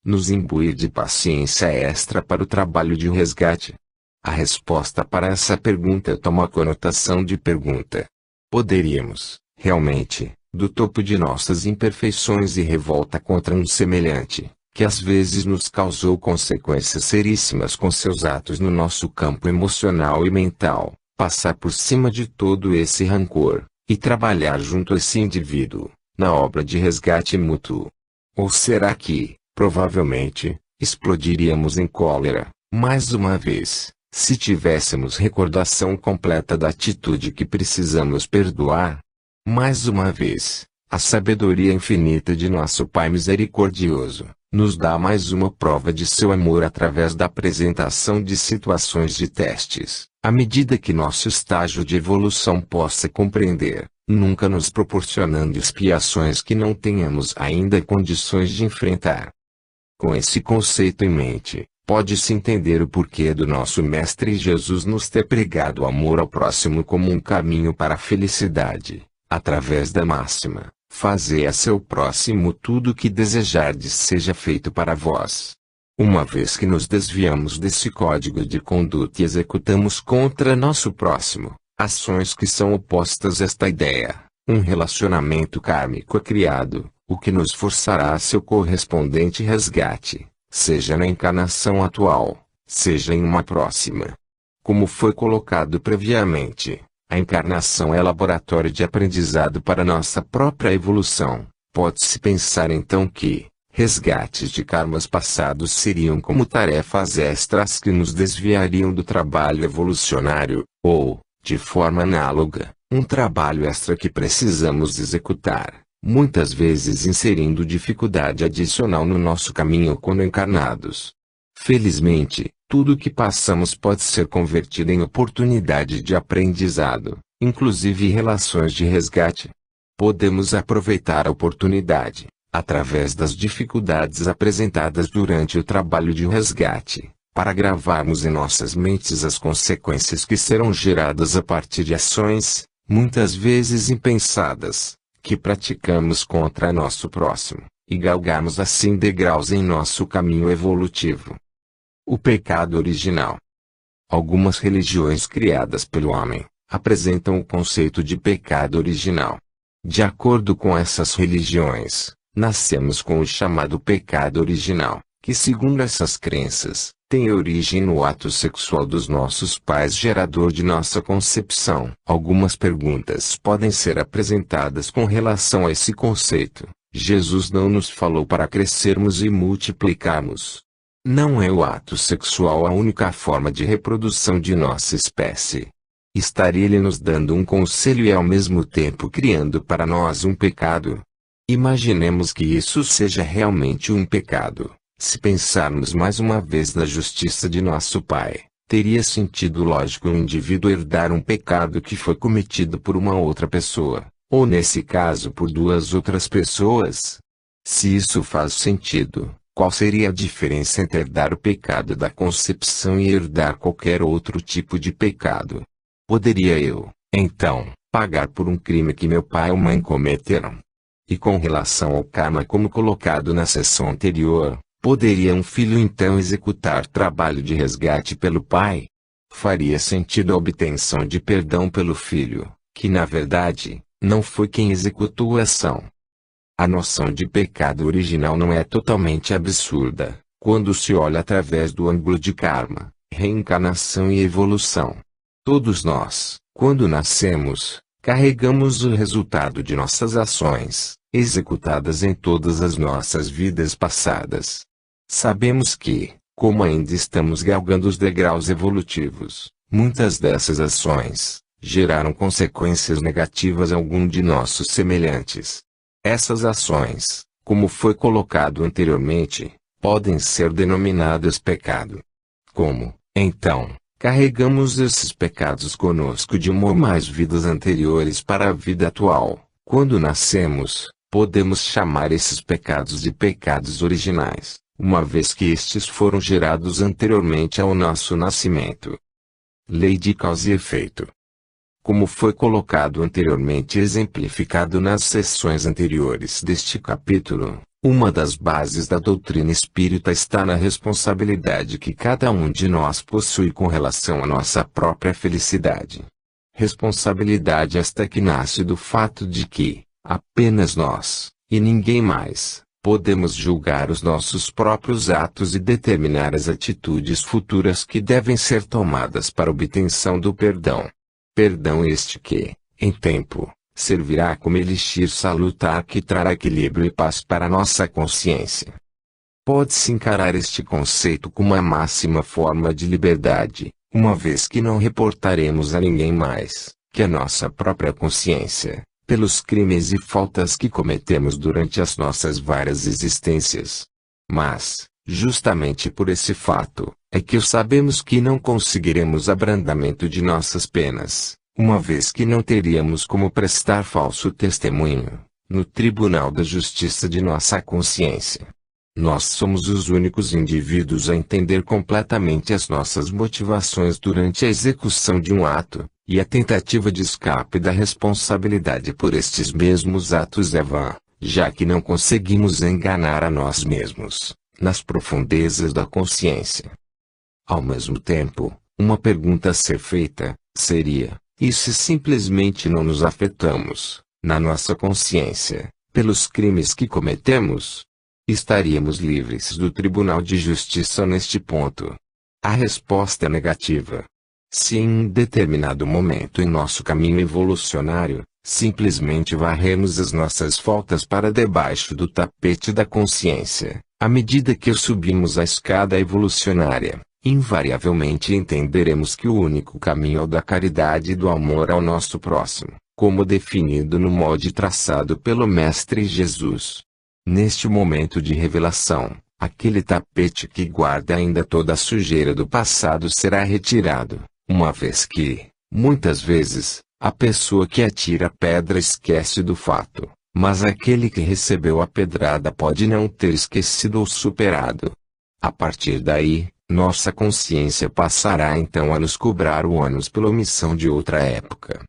nos imbuir de paciência extra para o trabalho de resgate? A resposta para essa pergunta toma a conotação de pergunta. Poderíamos, realmente, do topo de nossas imperfeições e revolta contra um semelhante, que às vezes nos causou consequências seríssimas com seus atos no nosso campo emocional e mental, passar por cima de todo esse rancor, e trabalhar junto a esse indivíduo, na obra de resgate mútuo? Ou será que, provavelmente, explodiríamos em cólera, mais uma vez, se tivéssemos recordação completa da atitude que precisamos perdoar? Mais uma vez, a sabedoria infinita de nosso Pai misericordioso nos dá mais uma prova de seu amor através da apresentação de situações de testes, à medida que nosso estágio de evolução possa compreender, nunca nos proporcionando expiações que não tenhamos ainda condições de enfrentar. Com esse conceito em mente, pode-se entender o porquê do nosso Mestre Jesus nos ter pregado o amor ao próximo como um caminho para a felicidade, através da máxima: fazei a seu próximo tudo o que desejardes seja feito para vós. Uma vez que nos desviamos desse código de conduta e executamos contra nosso próximo ações que são opostas a esta ideia, um relacionamento kármico é criado, o que nos forçará a seu correspondente resgate, seja na encarnação atual, seja em uma próxima. Como foi colocado previamente, a encarnação é laboratório de aprendizado para nossa própria evolução. Pode-se pensar então que resgates de karmas passados seriam como tarefas extras que nos desviariam do trabalho evolucionário, ou, de forma análoga, um trabalho extra que precisamos executar, muitas vezes inserindo dificuldade adicional no nosso caminho quando encarnados. Felizmente, tudo o que passamos pode ser convertido em oportunidade de aprendizado, inclusive relações de resgate. Podemos aproveitar a oportunidade, através das dificuldades apresentadas durante o trabalho de resgate, para gravarmos em nossas mentes as consequências que serão geradas a partir de ações, muitas vezes impensadas, que praticamos contra nosso próximo, e galgarmos assim degraus em nosso caminho evolutivo. O pecado original. Algumas religiões criadas pelo homem apresentam o conceito de pecado original. De acordo com essas religiões, nascemos com o chamado pecado original, que segundo essas crenças, tem origem no ato sexual dos nossos pais gerador de nossa concepção. Algumas perguntas podem ser apresentadas com relação a esse conceito. Jesus não nos falou para crescermos e multiplicarmos. Não é o ato sexual a única forma de reprodução de nossa espécie. Estaria ele nos dando um conselho e ao mesmo tempo criando para nós um pecado? Imaginemos que isso seja realmente um pecado. Se pensarmos mais uma vez na justiça de nosso Pai, teria sentido lógico um indivíduo herdar um pecado que foi cometido por uma outra pessoa, ou nesse caso por duas outras pessoas? Se isso faz sentido, qual seria a diferença entre herdar o pecado da concepção e herdar qualquer outro tipo de pecado? Poderia eu, então, pagar por um crime que meu pai ou mãe cometeram? E com relação ao karma como colocado na seção anterior, poderia um filho então executar trabalho de resgate pelo pai? Faria sentido a obtenção de perdão pelo filho, que na verdade, não foi quem executou a ação. A noção de pecado original não é totalmente absurda, quando se olha através do ângulo de karma, reencarnação e evolução. Todos nós, quando nascemos, carregamos o resultado de nossas ações, executadas em todas as nossas vidas passadas. Sabemos que, como ainda estamos galgando os degraus evolutivos, muitas dessas ações geraram consequências negativas a algum de nossos semelhantes. Essas ações, como foi colocado anteriormente, podem ser denominadas pecado. Como, então, carregamos esses pecados conosco de uma ou mais vidas anteriores para a vida atual? Quando nascemos, podemos chamar esses pecados de pecados originais, uma vez que estes foram gerados anteriormente ao nosso nascimento. Lei de causa e efeito. Como foi colocado anteriormente e exemplificado nas sessões anteriores deste capítulo, Uma das bases da doutrina espírita está na responsabilidade que cada um de nós possui com relação à nossa própria felicidade. Responsabilidade esta que nasce do fato de que, apenas nós, e ninguém mais, podemos julgar os nossos próprios atos e determinar as atitudes futuras que devem ser tomadas para a obtenção do perdão. Perdão este que, em tempo, servirá como elixir salutar que trará equilíbrio e paz para a nossa consciência. Pode-se encarar este conceito como a máxima forma de liberdade, uma vez que não reportaremos a ninguém mais, que a nossa própria consciência, pelos crimes e faltas que cometemos durante as nossas várias existências. Mas, justamente por esse fato, é que sabemos que não conseguiremos abrandamento de nossas penas, uma vez que não teríamos como prestar falso testemunho, no tribunal da justiça de nossa consciência. Nós somos os únicos indivíduos a entender completamente as nossas motivações durante a execução de um ato, e a tentativa de escape da responsabilidade por estes mesmos atos é vã, já que não conseguimos enganar a nós mesmos, nas profundezas da consciência. Ao mesmo tempo, uma pergunta a ser feita, seria: e se simplesmente não nos afetamos, na nossa consciência, pelos crimes que cometemos? Estaríamos livres do Tribunal de Justiça neste ponto? A resposta é negativa. Se em um determinado momento em nosso caminho evolucionário, simplesmente varremos as nossas faltas para debaixo do tapete da consciência, à medida que subimos a escada evolucionária, invariavelmente entenderemos que o único caminho é o da caridade e do amor ao nosso próximo, como definido no molde traçado pelo Mestre Jesus. Neste momento de revelação, aquele tapete que guarda ainda toda a sujeira do passado será retirado, uma vez que, muitas vezes, a pessoa que atira a pedra esquece do fato, mas aquele que recebeu a pedrada pode não ter esquecido ou superado. A partir daí, nossa consciência passará então a nos cobrar o ônus pela omissão de outra época.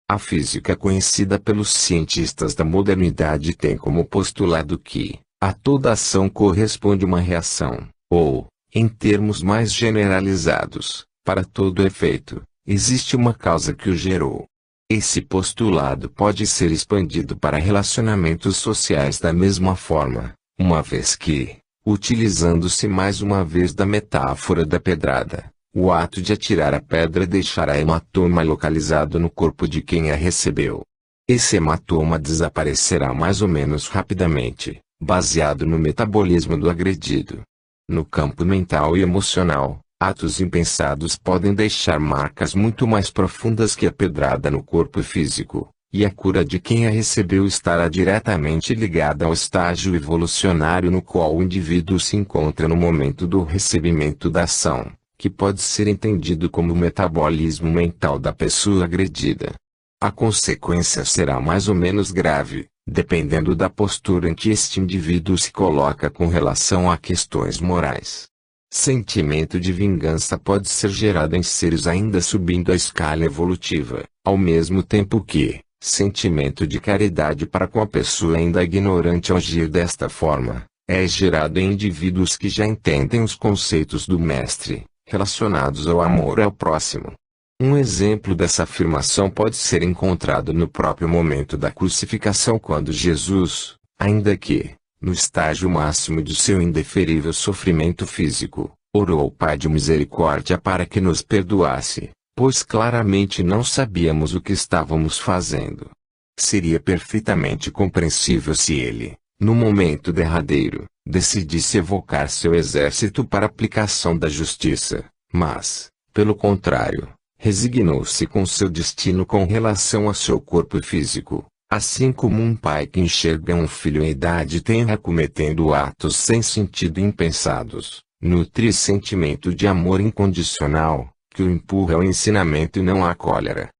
A física conhecida pelos cientistas da modernidade tem como postulado que, a toda ação corresponde uma reação, ou, em termos mais generalizados, para todo efeito, existe uma causa que o gerou. Esse postulado pode ser expandido para relacionamentos sociais da mesma forma, uma vez que, utilizando-se mais uma vez da metáfora da pedrada, o ato de atirar a pedra deixará hematoma localizado no corpo de quem a recebeu. Esse hematoma desaparecerá mais ou menos rapidamente, baseado no metabolismo do agredido. No campo mental e emocional, atos impensados podem deixar marcas muito mais profundas que a pedrada no corpo físico, e a cura de quem a recebeu estará diretamente ligada ao estágio evolucionário no qual o indivíduo se encontra no momento do recebimento da ação, que pode ser entendido como o metabolismo mental da pessoa agredida. A consequência será mais ou menos grave, dependendo da postura em que este indivíduo se coloca com relação a questões morais. Sentimento de vingança pode ser gerado em seres ainda subindo a escala evolutiva, ao mesmo tempo que, sentimento de caridade para com a pessoa ainda ignorante ao agir desta forma, é gerado em indivíduos que já entendem os conceitos do Mestre, relacionados ao amor ao próximo. Um exemplo dessa afirmação pode ser encontrado no próprio momento da crucificação, quando Jesus, ainda que, no estágio máximo de seu indeferível sofrimento físico, orou ao Pai de misericórdia para que nos perdoasse, pois claramente não sabíamos o que estávamos fazendo. Seria perfeitamente compreensível se ele, no momento derradeiro, decidisse evocar seu exército para aplicação da justiça, mas, pelo contrário, resignou-se com seu destino com relação a seu corpo físico, assim como um pai que enxerga um filho em idade tenra cometendo atos sem sentido e impensados, nutre sentimento de amor incondicional, que o empurra ao ensinamento e não à cólera.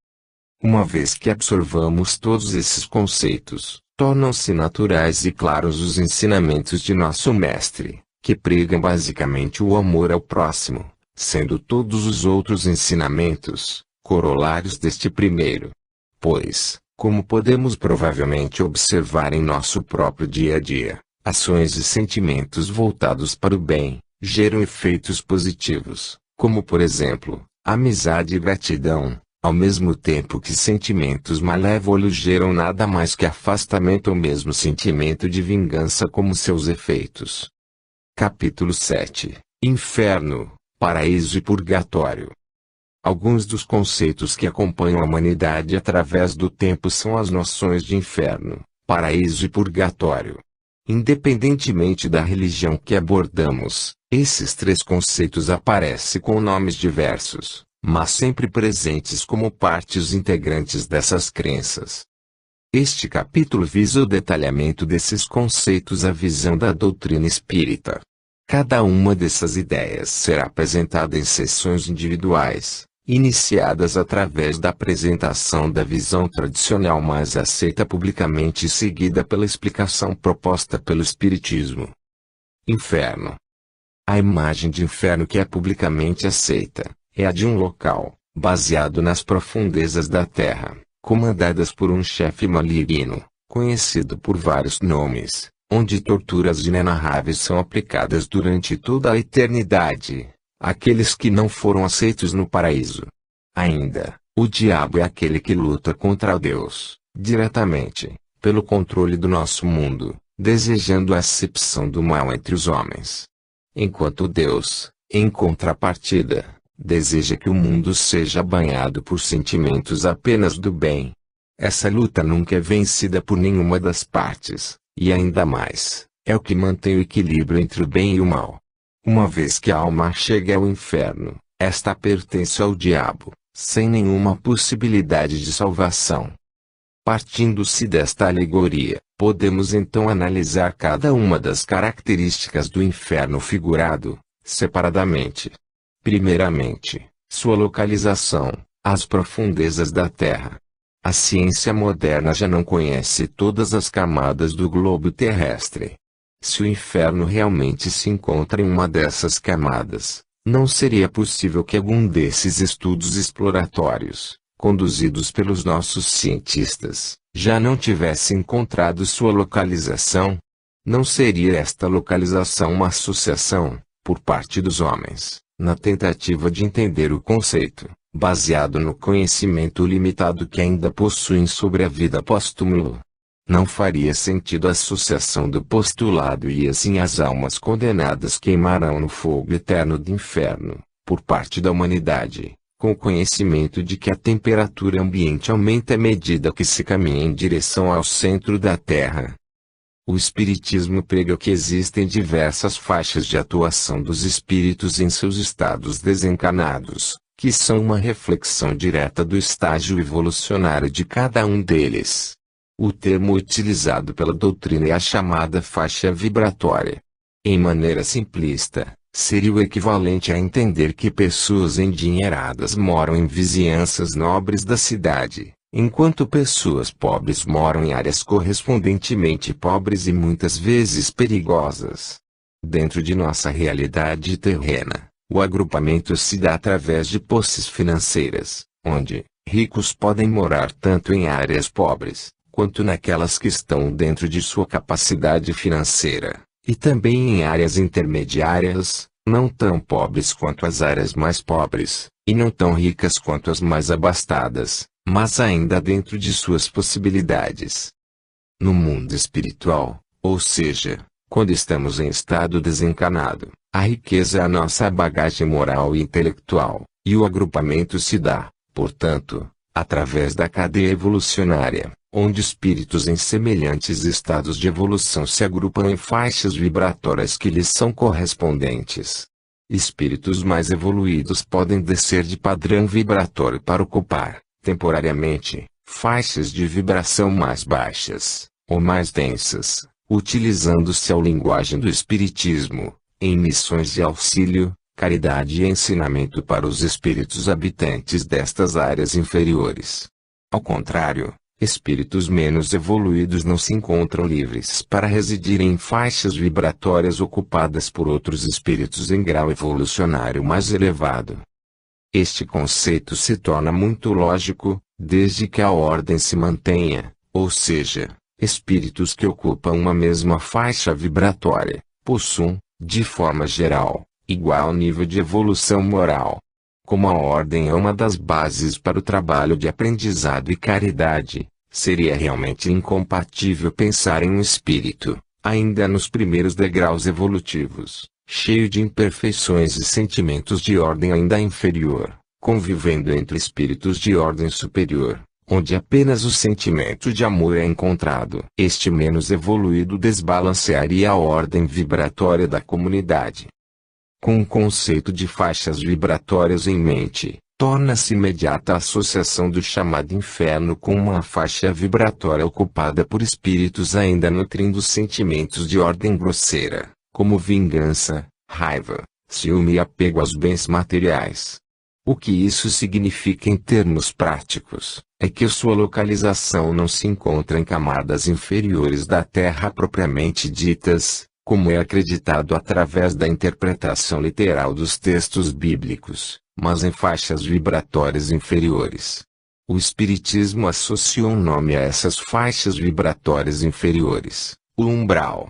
Uma vez que absorvamos todos esses conceitos, tornam-se naturais e claros os ensinamentos de nosso Mestre, que pregam basicamente o amor ao próximo, sendo todos os outros ensinamentos, corolários deste primeiro. Pois, como podemos provavelmente observar em nosso próprio dia a dia, Ações e sentimentos voltados para o bem geram efeitos positivos, como por exemplo, amizade e gratidão, ao mesmo tempo que sentimentos malévolos geram nada mais que afastamento ou mesmo sentimento de vingança como seus efeitos. Capítulo 7. Inferno, Paraíso e Purgatório. Alguns dos conceitos que acompanham a humanidade através do tempo são as noções de inferno, paraíso e purgatório. Independentemente da religião que abordamos, esses três conceitos aparecem com nomes diversos, mas sempre presentes como partes integrantes dessas crenças. Este capítulo visa o detalhamento desses conceitos à visão da doutrina espírita. Cada uma dessas ideias será apresentada em sessões individuais, iniciadas através da apresentação da visão tradicional mais aceita publicamente e seguida pela explicação proposta pelo Espiritismo. Inferno. A imagem de inferno que é publicamente aceita é a de um local, baseado nas profundezas da Terra, comandadas por um chefe maligno, conhecido por vários nomes, onde torturas inenarráveis são aplicadas durante toda a eternidade. Aqueles que não foram aceitos no paraíso. Ainda, o diabo é aquele que luta contra Deus, diretamente, pelo controle do nosso mundo, desejando a acepção do mal entre os homens. Enquanto Deus, em contrapartida, deseja que o mundo seja banhado por sentimentos apenas do bem. Essa luta nunca é vencida por nenhuma das partes, e ainda mais, é o que mantém o equilíbrio entre o bem e o mal. Uma vez que a alma chega ao inferno, esta pertence ao diabo, sem nenhuma possibilidade de salvação. Partindo-se desta alegoria, podemos então analisar cada uma das características do inferno figurado, separadamente. Primeiramente, sua localização, as profundezas da Terra. A ciência moderna já não conhece todas as camadas do globo terrestre. Se o inferno realmente se encontra em uma dessas camadas, não seria possível que algum desses estudos exploratórios, conduzidos pelos nossos cientistas, já não tivesse encontrado sua localização? Não seria esta localização uma associação, por parte dos homens, na tentativa de entender o conceito, baseado no conhecimento limitado que ainda possuem sobre a vida pós-túmulo? Não faria sentido a associação do postulado e assim as almas condenadas queimarão no fogo eterno do inferno, por parte da humanidade, com o conhecimento de que a temperatura ambiente aumenta à medida que se caminha em direção ao centro da Terra. O Espiritismo prega que existem diversas faixas de atuação dos espíritos em seus estados desencarnados, que são uma reflexão direta do estágio evolucionário de cada um deles. O termo utilizado pela doutrina é a chamada faixa vibratória. Em maneira simplista, seria o equivalente a entender que pessoas endinheiradas moram em vizinhanças nobres da cidade, enquanto pessoas pobres moram em áreas correspondentemente pobres e muitas vezes perigosas. Dentro de nossa realidade terrena, o agrupamento se dá através de posses financeiras, onde ricos podem morar tanto em áreas pobres, quanto naquelas que estão dentro de sua capacidade financeira, e também em áreas intermediárias, não tão pobres quanto as áreas mais pobres, e não tão ricas quanto as mais abastadas, mas ainda dentro de suas possibilidades. No mundo espiritual, ou seja, quando estamos em estado desencarnado, a riqueza é a nossa bagagem moral e intelectual, e o agrupamento se dá, portanto, através da cadeia evolucionária, onde espíritos em semelhantes estados de evolução se agrupam em faixas vibratórias que lhes são correspondentes. Espíritos mais evoluídos podem descer de padrão vibratório para ocupar, temporariamente, faixas de vibração mais baixas, ou mais densas, utilizando-se a linguagem do Espiritismo, em missões de auxílio, caridade e ensinamento para os espíritos habitantes destas áreas inferiores. Ao contrário, espíritos menos evoluídos não se encontram livres para residir em faixas vibratórias ocupadas por outros espíritos em grau evolucionário mais elevado. Este conceito se torna muito lógico, desde que a ordem se mantenha, ou seja, Espíritos que ocupam uma mesma faixa vibratória, possuem, de forma geral, igual nível de evolução moral. Como a ordem é uma das bases para o trabalho de aprendizado e caridade, seria realmente incompatível pensar em um espírito, ainda nos primeiros degraus evolutivos, cheio de imperfeições e sentimentos de ordem ainda inferior, convivendo entre espíritos de ordem superior, onde apenas o sentimento de amor é encontrado. Este menos evoluído desbalancearia a ordem vibratória da comunidade. Com o conceito de faixas vibratórias em mente, torna-se imediata a associação do chamado inferno com uma faixa vibratória ocupada por espíritos ainda nutrindo sentimentos de ordem grosseira, como vingança, raiva, ciúme e apego aos bens materiais. O que isso significa em termos práticos, é que sua localização não se encontra em camadas inferiores da Terra propriamente ditas, como é acreditado através da interpretação literal dos textos bíblicos, mas em faixas vibratórias inferiores. O Espiritismo associou um nome a essas faixas vibratórias inferiores, o umbral.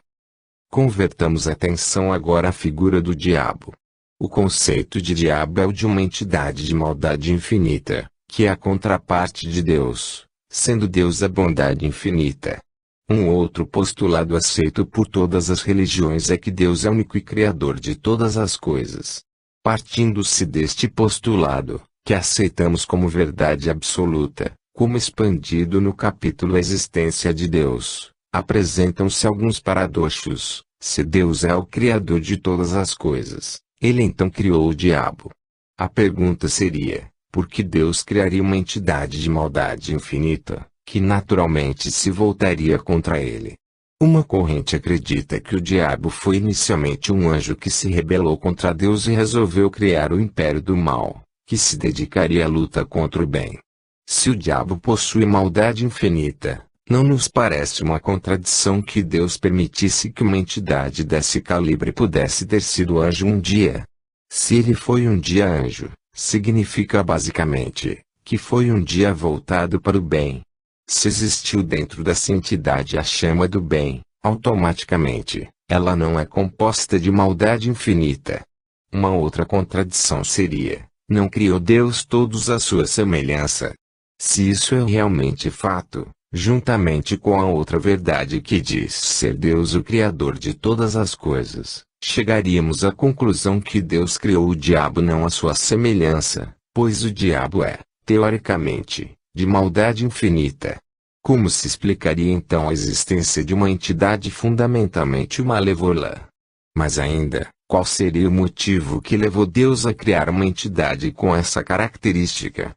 Convertamos atenção agora à figura do diabo. O conceito de diabo é o de uma entidade de maldade infinita, que é a contraparte de Deus, sendo Deus a bondade infinita. Um outro postulado aceito por todas as religiões é que Deus é único e criador de todas as coisas. Partindo-se deste postulado, que aceitamos como verdade absoluta, como expandido no capítulo Existência de Deus, apresentam-se alguns paradoxos. Se Deus é o criador de todas as coisas, ele então criou o diabo. A pergunta seria, por que Deus criaria uma entidade de maldade infinita, que naturalmente se voltaria contra ele? Uma corrente acredita que o diabo foi inicialmente um anjo que se rebelou contra Deus e resolveu criar o império do mal, que se dedicaria à luta contra o bem. Se o diabo possui maldade infinita, não nos parece uma contradição que Deus permitisse que uma entidade desse calibre pudesse ter sido anjo um dia. Se ele foi um dia anjo, significa basicamente, que foi um dia voltado para o bem. Se existiu dentro dessa entidade a chama do bem, automaticamente, ela não é composta de maldade infinita. Uma outra contradição seria, não criou Deus todos à sua semelhança? Se isso é realmente fato, juntamente com a outra verdade que diz ser Deus o Criador de todas as coisas, chegaríamos à conclusão que Deus criou o diabo não à sua semelhança, pois o diabo é, teoricamente, de maldade infinita. Como se explicaria então a existência de uma entidade fundamentalmente malévola? Mas ainda, qual seria o motivo que levou Deus a criar uma entidade com essa característica?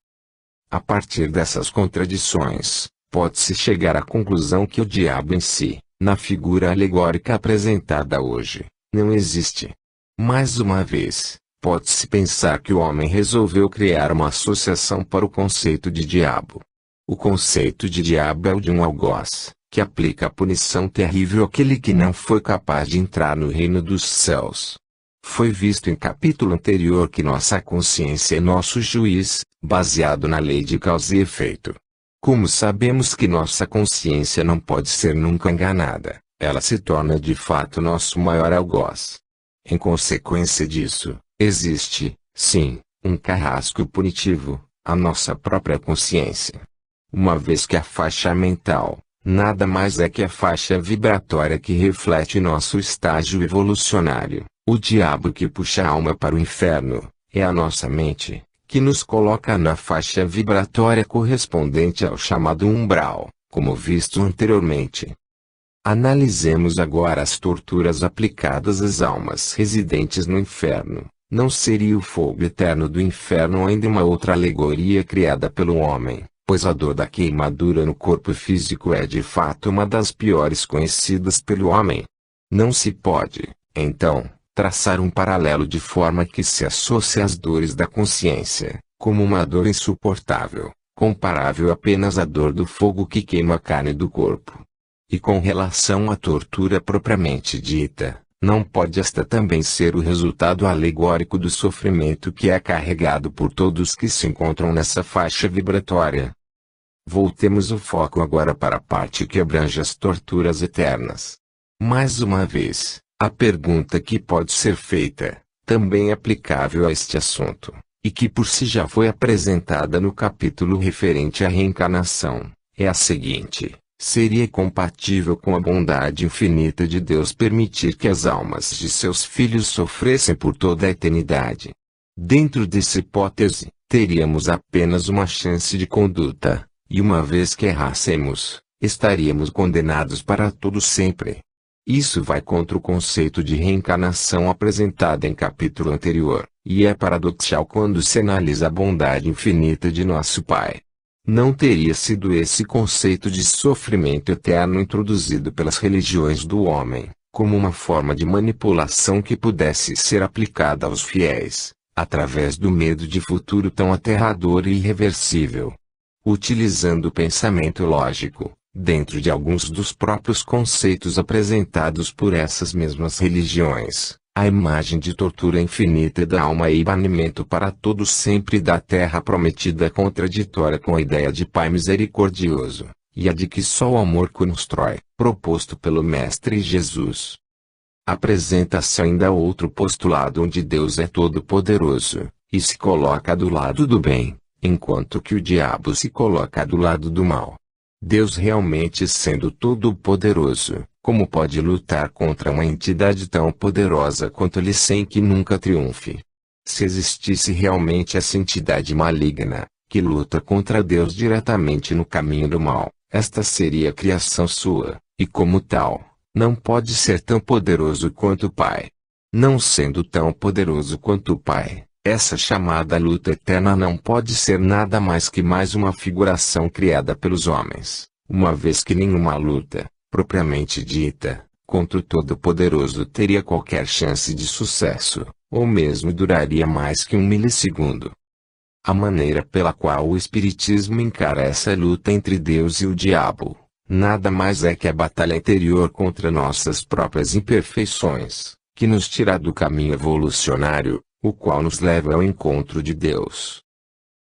A partir dessas contradições, pode-se chegar à conclusão que o diabo em si, na figura alegórica apresentada hoje, não existe. Mais uma vez, pode-se pensar que o homem resolveu criar uma associação para o conceito de diabo. O conceito de diabo é o de um algoz, que aplica a punição terrível àquele que não foi capaz de entrar no reino dos céus. Foi visto em capítulo anterior que nossa consciência é nosso juiz, baseado na lei de causa e efeito. Como sabemos que nossa consciência não pode ser nunca enganada, ela se torna de fato nosso maior algoz. Em consequência disso, existe, sim, um carrasco punitivo, a nossa própria consciência. Uma vez que a faixa mental, nada mais é que a faixa vibratória que reflete nosso estágio evolucionário, o diabo que puxa a alma para o inferno, é a nossa mente, que nos coloca na faixa vibratória correspondente ao chamado umbral, como visto anteriormente. Analisemos agora as torturas aplicadas às almas residentes no inferno. Não seria o fogo eterno do inferno ainda uma outra alegoria criada pelo homem, pois a dor da queimadura no corpo físico é de fato uma das piores conhecidas pelo homem? Não se pode, então, traçar um paralelo de forma que se associe às dores da consciência, como uma dor insuportável, comparável apenas à dor do fogo que queima a carne do corpo. E com relação à tortura propriamente dita, não pode esta também ser o resultado alegórico do sofrimento que é carregado por todos que se encontram nessa faixa vibratória? Voltemos o foco agora para a parte que abrange as torturas eternas. Mais uma vez, a pergunta que pode ser feita, também aplicável a este assunto, e que por si já foi apresentada no capítulo referente à reencarnação, é a seguinte: seria compatível com a bondade infinita de Deus permitir que as almas de seus filhos sofressem por toda a eternidade? Dentro dessa hipótese, teríamos apenas uma chance de conduta, e uma vez que errássemos, estaríamos condenados para todo sempre. Isso vai contra o conceito de reencarnação apresentado em capítulo anterior, e é paradoxal quando se analisa a bondade infinita de nosso Pai. Não teria sido esse conceito de sofrimento eterno introduzido pelas religiões do homem, como uma forma de manipulação que pudesse ser aplicada aos fiéis, através do medo de futuro tão aterrador e irreversível. Utilizando o pensamento lógico, dentro de alguns dos próprios conceitos apresentados por essas mesmas religiões, a imagem de tortura infinita da alma e banimento para todo sempre da terra prometida é contraditória com a ideia de Pai misericordioso, e a de que só o amor constrói, proposto pelo Mestre Jesus. Apresenta-se ainda outro postulado onde Deus é todo-poderoso, e se coloca do lado do bem, enquanto que o diabo se coloca do lado do mal. Deus realmente sendo todo-poderoso, como pode lutar contra uma entidade tão poderosa quanto ele sem que nunca triunfe? Se existisse realmente essa entidade maligna, que luta contra Deus diretamente no caminho do mal, esta seria a criação sua, e como tal, não pode ser tão poderoso quanto o Pai. Não sendo tão poderoso quanto o Pai, essa chamada luta eterna não pode ser nada mais que mais uma figuração criada pelos homens, uma vez que nenhuma luta, propriamente dita, contra o Todo-Poderoso teria qualquer chance de sucesso, ou mesmo duraria mais que 1 milissegundo. A maneira pela qual o Espiritismo encara essa luta entre Deus e o diabo, nada mais é que a batalha interior contra nossas próprias imperfeições, que nos tira do caminho evolucionário, o qual nos leva ao encontro de Deus.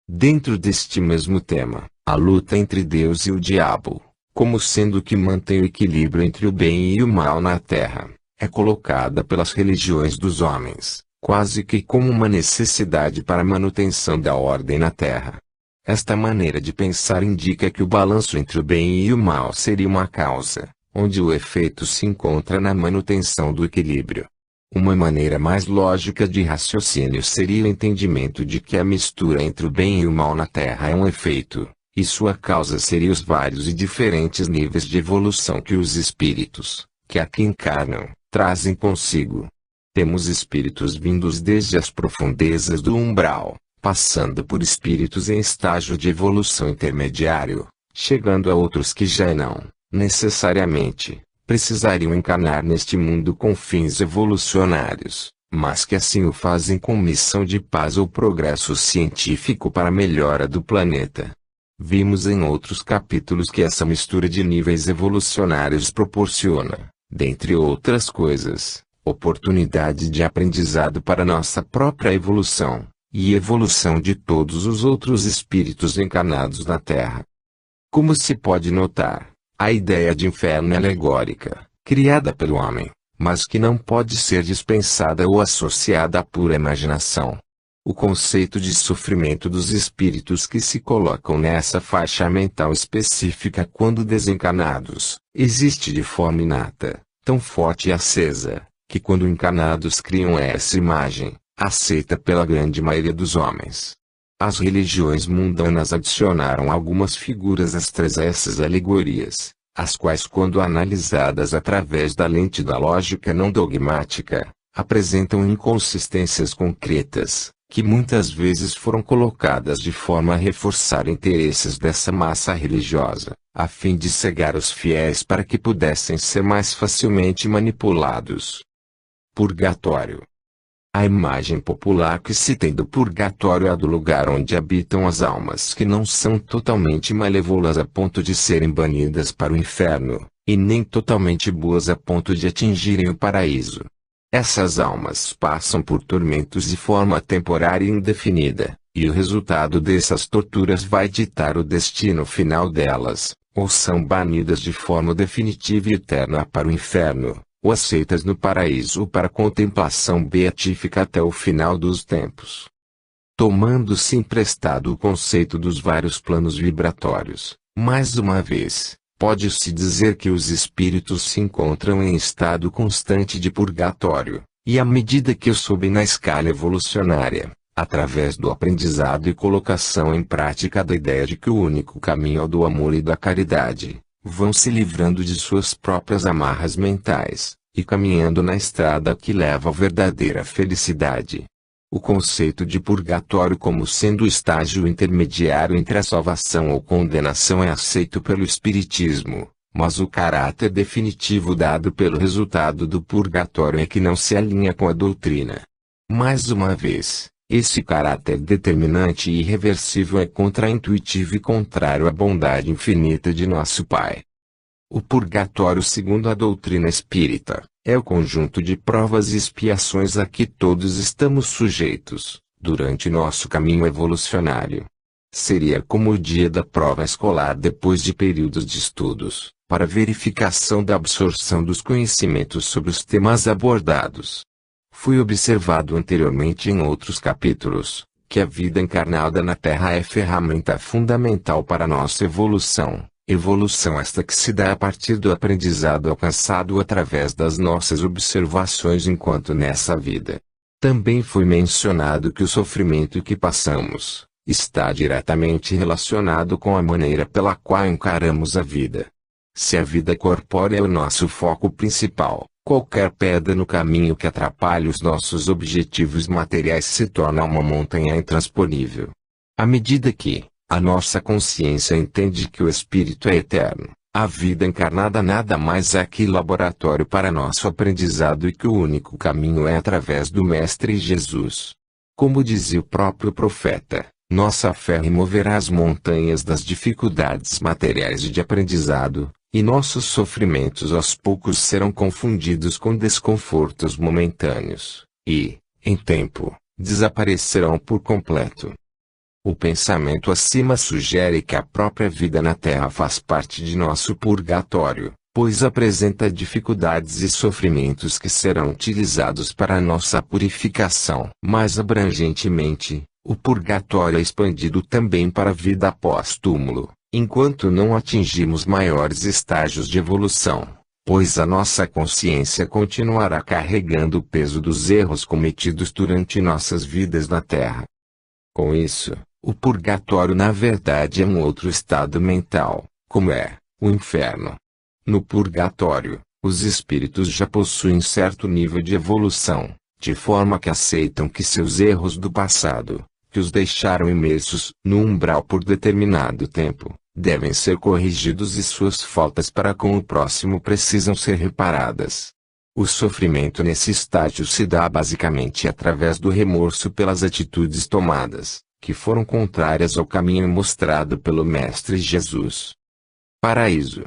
Dentro deste mesmo tema, a luta entre Deus e o diabo, como sendo o que mantém o equilíbrio entre o bem e o mal na Terra, é colocada pelas religiões dos homens, quase que como uma necessidade para a manutenção da ordem na Terra. Esta maneira de pensar indica que o balanço entre o bem e o mal seria uma causa, onde o efeito se encontra na manutenção do equilíbrio. Uma maneira mais lógica de raciocínio seria o entendimento de que a mistura entre o bem e o mal na Terra é um efeito, e sua causa seria os vários e diferentes níveis de evolução que os espíritos, que aqui encarnam, trazem consigo. Temos espíritos vindos desde as profundezas do umbral, passando por espíritos em estágio de evolução intermediário, chegando a outros que já não, necessariamente, precisariam encarnar neste mundo com fins evolucionários, mas que assim o fazem com missão de paz ou progresso científico para a melhora do planeta. Vimos em outros capítulos que essa mistura de níveis evolucionários proporciona, dentre outras coisas, oportunidade de aprendizado para nossa própria evolução, e evolução de todos os outros espíritos encarnados na Terra. Como se pode notar, a ideia de inferno é alegórica, criada pelo homem, mas que não pode ser dispensada ou associada à pura imaginação. O conceito de sofrimento dos espíritos que se colocam nessa faixa mental específica quando desencarnados, existe de forma inata, tão forte e acesa, que quando encarnados criam essa imagem, aceita pela grande maioria dos homens. As religiões mundanas adicionaram algumas figuras extras a essas alegorias, as quais quando analisadas através da lente da lógica não dogmática, apresentam inconsistências concretas, que muitas vezes foram colocadas de forma a reforçar interesses dessa massa religiosa, a fim de cegar os fiéis para que pudessem ser mais facilmente manipulados. Purgatório. A imagem popular que se tem do purgatório é a do lugar onde habitam as almas que não são totalmente malévolas a ponto de serem banidas para o inferno, e nem totalmente boas a ponto de atingirem o paraíso. Essas almas passam por tormentos de forma temporária e indefinida, E o resultado dessas torturas vai ditar o destino final delas, ou são banidas de forma definitiva e eterna para o inferno, ou aceitas no paraíso para contemplação beatífica até o final dos tempos. Tomando-se emprestado o conceito dos vários planos vibratórios, mais uma vez, pode-se dizer que os espíritos se encontram em estado constante de purgatório, e à medida que sobem na escala evolucionária, através do aprendizado e colocação em prática da ideia de que o único caminho é o do amor e da caridade, vão se livrando de suas próprias amarras mentais, e caminhando na estrada que leva à verdadeira felicidade. O conceito de purgatório como sendo o estágio intermediário entre a salvação ou condenação é aceito pelo Espiritismo, mas o caráter definitivo dado pelo resultado do purgatório é que não se alinha com a doutrina. Mais uma vez, esse caráter determinante e irreversível é contraintuitivo e contrário à bondade infinita de nosso Pai. O purgatório, segundo a doutrina espírita, é o conjunto de provas e expiações a que todos estamos sujeitos, durante nosso caminho evolucionário. Seria como o dia da prova escolar depois de períodos de estudos, para verificação da absorção dos conhecimentos sobre os temas abordados. Foi observado anteriormente em outros capítulos, que a vida encarnada na Terra é ferramenta fundamental para nossa evolução. Evolução esta que se dá a partir do aprendizado alcançado através das nossas observações enquanto nessa vida. Também foi mencionado que o sofrimento que passamos está diretamente relacionado com a maneira pela qual encaramos a vida. Se a vida corpórea é o nosso foco principal, qualquer pedra no caminho que atrapalhe os nossos objetivos materiais se torna uma montanha intransponível. À medida que a nossa consciência entende que o espírito é eterno, a vida encarnada nada mais é que laboratório para nosso aprendizado e que o único caminho é através do Mestre Jesus. Como dizia o próprio profeta, nossa fé removerá as montanhas das dificuldades materiais e de aprendizado, e nossos sofrimentos aos poucos serão confundidos com desconfortos momentâneos, e, em tempo, desaparecerão por completo. O pensamento acima sugere que a própria vida na Terra faz parte de nosso purgatório, pois apresenta dificuldades e sofrimentos que serão utilizados para nossa purificação. Mais abrangentemente, o purgatório é expandido também para a vida após túmulo, enquanto não atingimos maiores estágios de evolução, pois a nossa consciência continuará carregando o peso dos erros cometidos durante nossas vidas na Terra. Com isso, o purgatório na verdade é um outro estado mental, como é o inferno. No purgatório, os espíritos já possuem certo nível de evolução, de forma que aceitam que seus erros do passado, que os deixaram imersos no umbral por determinado tempo, devem ser corrigidos e suas faltas para com o próximo precisam ser reparadas. O sofrimento nesse estágio se dá basicamente através do remorso pelas atitudes tomadas, que foram contrárias ao caminho mostrado pelo Mestre Jesus. Paraíso.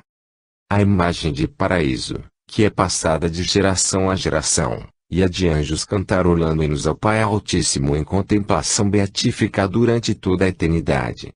A imagem de paraíso, que é passada de geração a geração, e a de anjos cantarolando hinos ao Pai Altíssimo em contemplação beatífica durante toda a eternidade.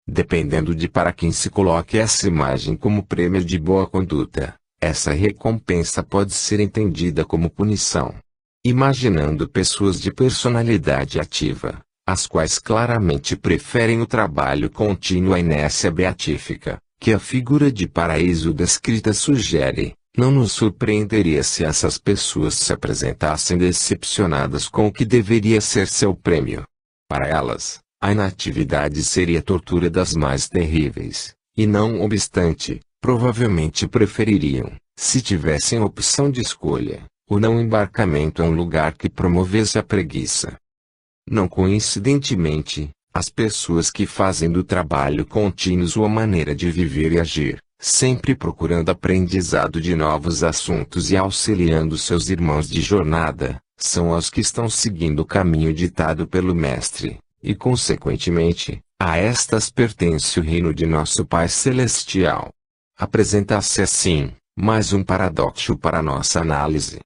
Dependendo de para quem se coloque essa imagem como prêmio de boa conduta, essa recompensa pode ser entendida como punição. Imaginando pessoas de personalidade ativa, as quais claramente preferem o trabalho contínuo à inércia beatífica, que a figura de paraíso descrita sugere, não nos surpreenderia se essas pessoas se apresentassem decepcionadas com o que deveria ser seu prêmio. Para elas, a inatividade seria tortura das mais terríveis, e não obstante, provavelmente prefeririam, se tivessem opção de escolha, o não embarcamento a um lugar que promovesse a preguiça. Não coincidentemente, as pessoas que fazem do trabalho contínuo sua maneira de viver e agir, sempre procurando aprendizado de novos assuntos e auxiliando seus irmãos de jornada, são as que estão seguindo o caminho ditado pelo Mestre, e consequentemente, a estas pertence o reino de nosso Pai Celestial. Apresenta-se assim, mais um paradoxo para nossa análise.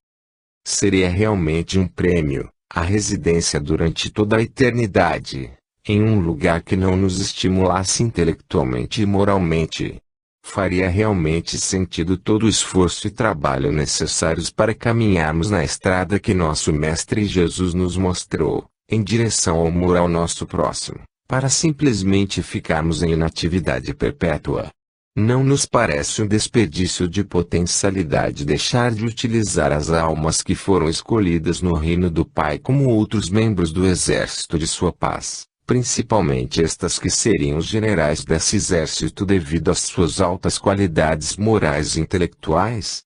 Seria realmente um prêmio, a residência durante toda a eternidade, em um lugar que não nos estimulasse intelectualmente e moralmente. Faria realmente sentido todo o esforço e trabalho necessários para caminharmos na estrada que nosso Mestre Jesus nos mostrou, em direção ao amor ao nosso próximo, para simplesmente ficarmos em inatividade perpétua? Não nos parece um desperdício de potencialidade deixar de utilizar as almas que foram escolhidas no reino do Pai como outros membros do exército de sua paz, principalmente estas que seriam os generais desse exército devido às suas altas qualidades morais e intelectuais?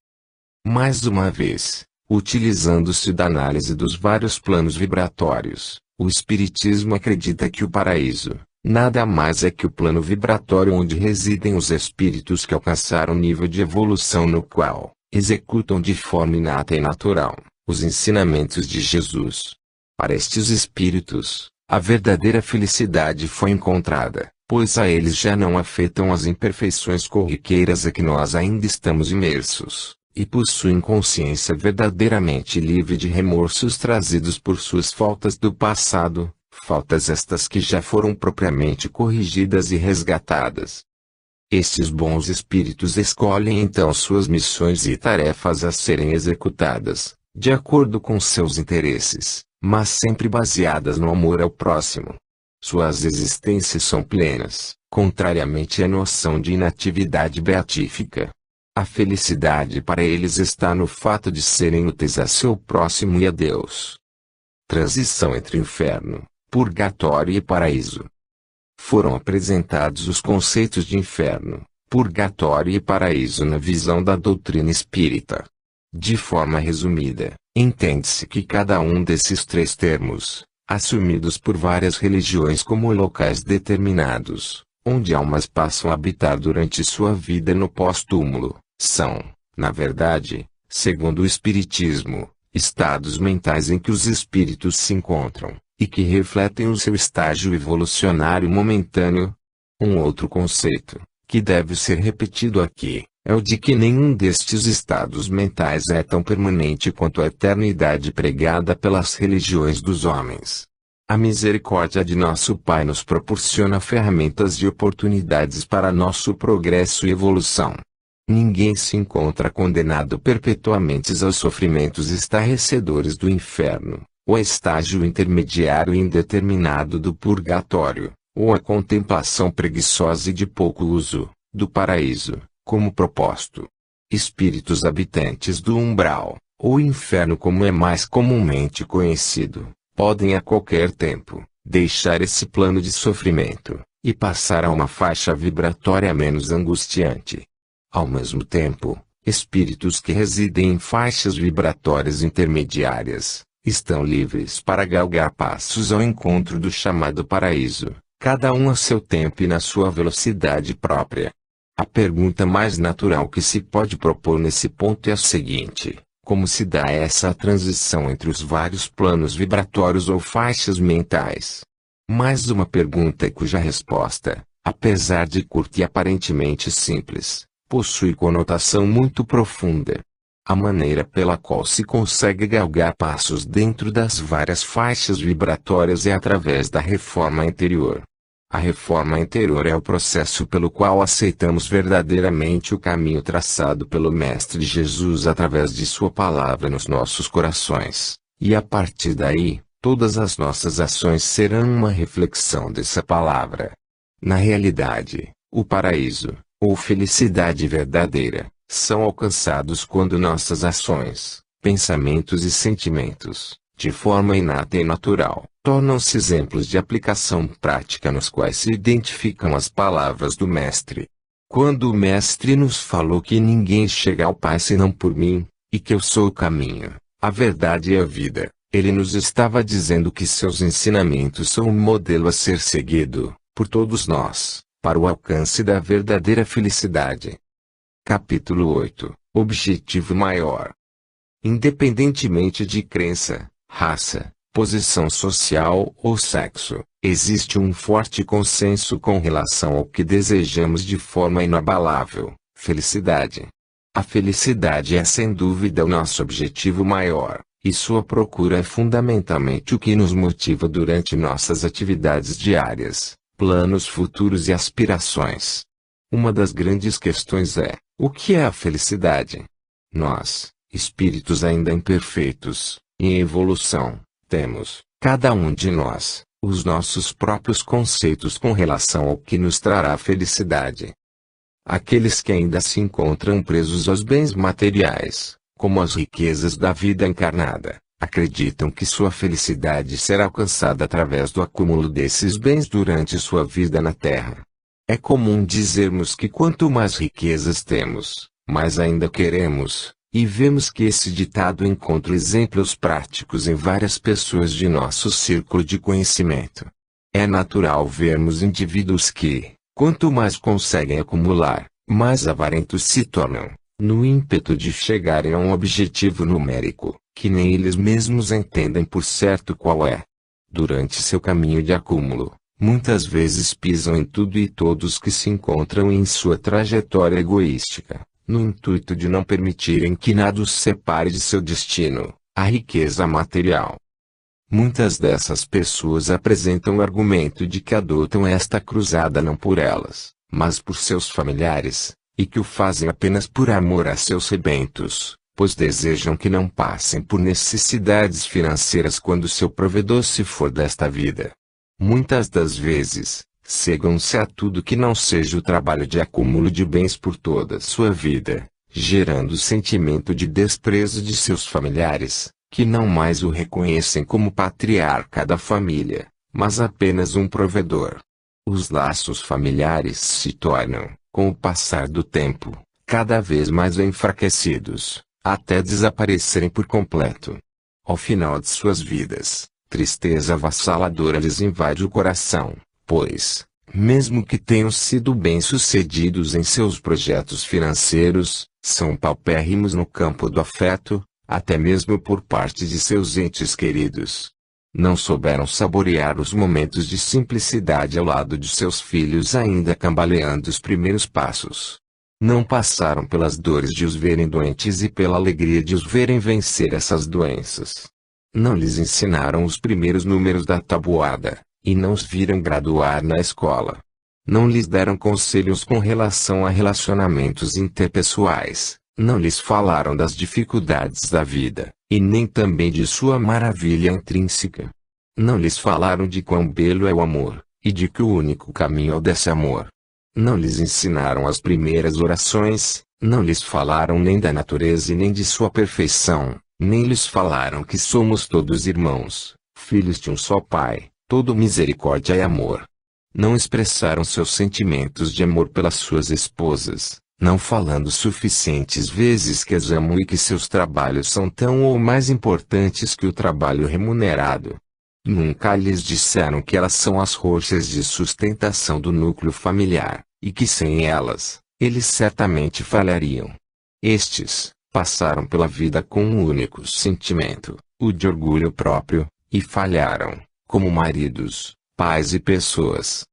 Mais uma vez, utilizando-se da análise dos vários planos vibratórios, o Espiritismo acredita que o paraíso nada mais é que o plano vibratório onde residem os espíritos que alcançaram o nível de evolução no qual executam de forma inata e natural os ensinamentos de Jesus. Para estes espíritos, a verdadeira felicidade foi encontrada, pois a eles já não afetam as imperfeições corriqueiras a que nós ainda estamos imersos, e possuem consciência verdadeiramente livre de remorsos trazidos por suas faltas do passado, faltas estas que já foram propriamente corrigidas e resgatadas. Estes bons espíritos escolhem então suas missões e tarefas a serem executadas, de acordo com seus interesses, mas sempre baseadas no amor ao próximo. Suas existências são plenas, contrariamente à noção de inatividade beatífica. A felicidade para eles está no fato de serem úteis a seu próximo e a Deus. Transição entre inferno, purgatório e paraíso. Foram apresentados os conceitos de inferno, purgatório e paraíso na visão da doutrina espírita. De forma resumida, entende-se que cada um desses três termos, assumidos por várias religiões como locais determinados, onde almas passam a habitar durante sua vida no pós-túmulo, são, na verdade, segundo o Espiritismo, estados mentais em que os espíritos se encontram, e que refletem o seu estágio evolucionário momentâneo. Um outro conceito, que deve ser repetido aqui, é o de que nenhum destes estados mentais é tão permanente quanto a eternidade pregada pelas religiões dos homens. A misericórdia de nosso Pai nos proporciona ferramentas e oportunidades para nosso progresso e evolução. Ninguém se encontra condenado perpetuamente aos sofrimentos estarrecedores do inferno, ou a estágio intermediário e indeterminado do purgatório, ou a contemplação preguiçosa e de pouco uso, do paraíso, como proposto. Espíritos habitantes do umbral, ou inferno como é mais comumente conhecido, podem a qualquer tempo, deixar esse plano de sofrimento, e passar a uma faixa vibratória menos angustiante. Ao mesmo tempo, espíritos que residem em faixas vibratórias intermediárias, estão livres para galgar passos ao encontro do chamado paraíso, cada um a seu tempo e na sua velocidade própria. A pergunta mais natural que se pode propor nesse ponto é a seguinte: como se dá essa transição entre os vários planos vibratórios ou faixas mentais? Mais uma pergunta cuja resposta, apesar de curta e aparentemente simples, possui conotação muito profunda. A maneira pela qual se consegue galgar passos dentro das várias faixas vibratórias é através da reforma interior. A reforma interior é o processo pelo qual aceitamos verdadeiramente o caminho traçado pelo Mestre Jesus através de sua palavra nos nossos corações, e a partir daí, todas as nossas ações serão uma reflexão dessa palavra. Na realidade, o paraíso, ou felicidade verdadeira, são alcançados quando nossas ações, pensamentos e sentimentos, de forma inata e natural, tornam-se exemplos de aplicação prática nos quais se identificam as palavras do Mestre. Quando o Mestre nos falou que ninguém chega ao Pai senão por mim, e que eu sou o caminho, a verdade e a vida, ele nos estava dizendo que seus ensinamentos são um modelo a ser seguido, por todos nós, para o alcance da verdadeira felicidade. Capítulo 8 – Objetivo Maior. Independentemente de crença, raça, posição social ou sexo, existe um forte consenso com relação ao que desejamos de forma inabalável: felicidade. A felicidade é sem dúvida o nosso objetivo maior, e sua procura é fundamentalmente o que nos motiva durante nossas atividades diárias, planos futuros e aspirações. Uma das grandes questões é: o que é a felicidade? Nós, espíritos ainda imperfeitos, em evolução, temos, cada um de nós, os nossos próprios conceitos com relação ao que nos trará felicidade. Aqueles que ainda se encontram presos aos bens materiais, como as riquezas da vida encarnada, acreditam que sua felicidade será alcançada através do acúmulo desses bens durante sua vida na Terra. É comum dizermos que quanto mais riquezas temos, mais ainda queremos, e vemos que esse ditado encontra exemplos práticos em várias pessoas de nosso círculo de conhecimento. É natural vermos indivíduos que, quanto mais conseguem acumular, mais avarentos se tornam, no ímpeto de chegarem a um objetivo numérico, que nem eles mesmos entendem por certo qual é. Durante seu caminho de acúmulo, muitas vezes pisam em tudo e todos que se encontram em sua trajetória egoística, no intuito de não permitirem que nada os separe de seu destino, a riqueza material. Muitas dessas pessoas apresentam o argumento de que adotam esta cruzada não por elas, mas por seus familiares, e que o fazem apenas por amor a seus rebentos, pois desejam que não passem por necessidades financeiras quando seu provedor se for desta vida. Muitas das vezes, cegam-se a tudo que não seja o trabalho de acúmulo de bens por toda sua vida, gerando o sentimento de desprezo de seus familiares, que não mais o reconhecem como patriarca da família, mas apenas um provedor. Os laços familiares se tornam, com o passar do tempo, cada vez mais enfraquecidos, até desaparecerem por completo. Ao final de suas vidas, tristeza avassaladora lhes invade o coração, pois, mesmo que tenham sido bem-sucedidos em seus projetos financeiros, são paupérrimos no campo do afeto, até mesmo por parte de seus entes queridos. Não souberam saborear os momentos de simplicidade ao lado de seus filhos ainda cambaleando os primeiros passos. Não passaram pelas dores de os verem doentes e pela alegria de os verem vencer essas doenças. Não lhes ensinaram os primeiros números da tabuada, e não os viram graduar na escola. Não lhes deram conselhos com relação a relacionamentos interpessoais, não lhes falaram das dificuldades da vida, e nem também de sua maravilha intrínseca. Não lhes falaram de quão belo é o amor, e de que o único caminho é o desse amor. Não lhes ensinaram as primeiras orações, não lhes falaram nem da natureza e nem de sua perfeição, nem lhes falaram que somos todos irmãos, filhos de um só Pai, todo misericórdia e amor. Não expressaram seus sentimentos de amor pelas suas esposas, não falando suficientes vezes que as amam e que seus trabalhos são tão ou mais importantes que o trabalho remunerado. Nunca lhes disseram que elas são as rochas de sustentação do núcleo familiar, e que sem elas, eles certamente falhariam. Estes passaram pela vida com um único sentimento, o de orgulho próprio, e falharam, como maridos, pais e pessoas.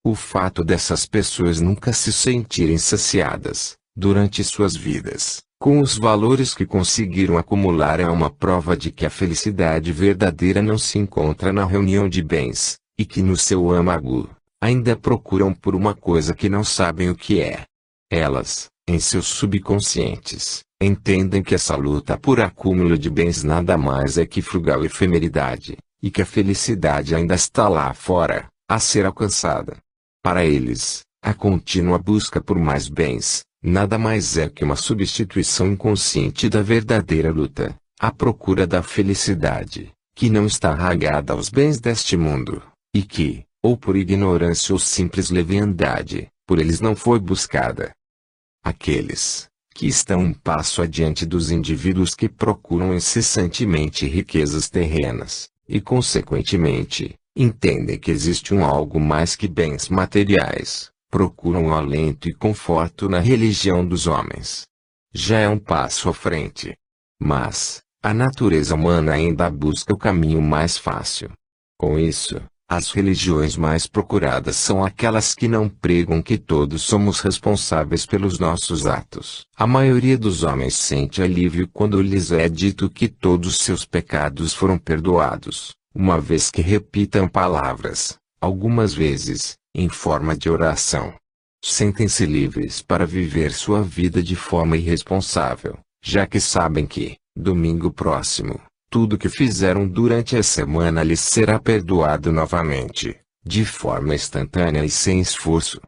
O fato dessas pessoas nunca se sentirem saciadas, durante suas vidas, com os valores que conseguiram acumular é uma prova de que a felicidade verdadeira não se encontra na reunião de bens, e que no seu âmago, ainda procuram por uma coisa que não sabem o que é. Elas, em seus subconscientes, entendem que essa luta por acúmulo de bens nada mais é que frugal efemeridade, e que a felicidade ainda está lá fora, a ser alcançada. Para eles, a contínua busca por mais bens, nada mais é que uma substituição inconsciente da verdadeira luta, à procura da felicidade, que não está arraigada aos bens deste mundo, e que, ou por ignorância ou simples leviandade, por eles não foi buscada. Aqueles que estão um passo adiante dos indivíduos que procuram incessantemente riquezas terrenas, e consequentemente, entendem que existe um algo mais que bens materiais, procuram o alento e conforto na religião dos homens. Já é um passo à frente. Mas, a natureza humana ainda busca o caminho mais fácil. Com isso, As religiões mais procuradas são aquelas que não pregam que todos somos responsáveis pelos nossos atos. A maioria dos homens sente alívio quando lhes é dito que todos seus pecados foram perdoados, uma vez que repitam palavras, algumas vezes, em forma de oração. Sentem-se livres para viver sua vida de forma irresponsável, já que sabem que, domingo próximo, tudo que fizeram durante a semana lhes será perdoado novamente, de forma instantânea e sem esforço.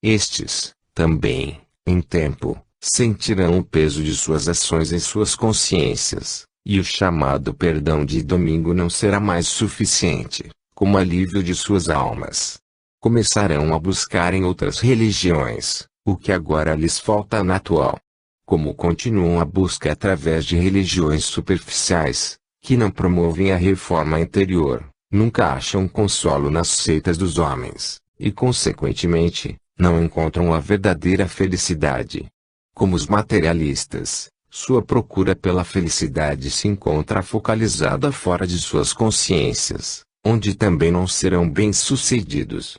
Estes, também, em tempo, sentirão o peso de suas ações em suas consciências, e o chamado perdão de domingo não será mais suficiente, como alívio de suas almas. Começarão a buscar em outras religiões, o que agora lhes falta na atual. Como continuam a busca através de religiões superficiais, que não promovem a reforma interior, nunca acham consolo nas seitas dos homens, e consequentemente, não encontram a verdadeira felicidade. Como os materialistas, sua procura pela felicidade se encontra focalizada fora de suas consciências, onde também não serão bem-sucedidos.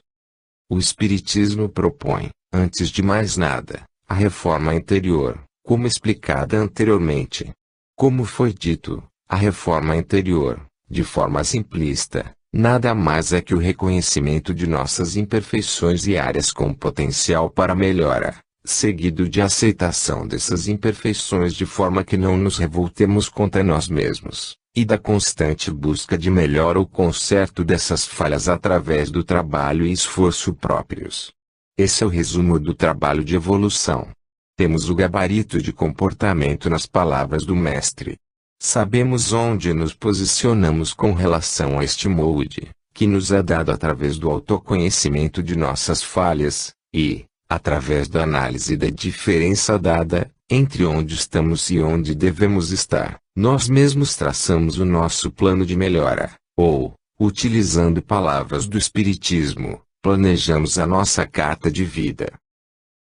O Espiritismo propõe, antes de mais nada, a reforma interior, como explicada anteriormente. Como foi dito, a reforma interior, de forma simplista, nada mais é que o reconhecimento de nossas imperfeições e áreas com potencial para melhora, seguido de aceitação dessas imperfeições de forma que não nos revoltemos contra nós mesmos, e da constante busca de melhora ou conserto dessas falhas através do trabalho e esforço próprios. Esse é o resumo do trabalho de evolução. Temos o gabarito de comportamento nas palavras do Mestre. Sabemos onde nos posicionamos com relação a este molde, que nos é dado através do autoconhecimento de nossas falhas, e, através da análise da diferença dada, entre onde estamos e onde devemos estar, nós mesmos traçamos o nosso plano de melhora, ou, utilizando palavras do Espiritismo, planejamos a nossa carta de vida.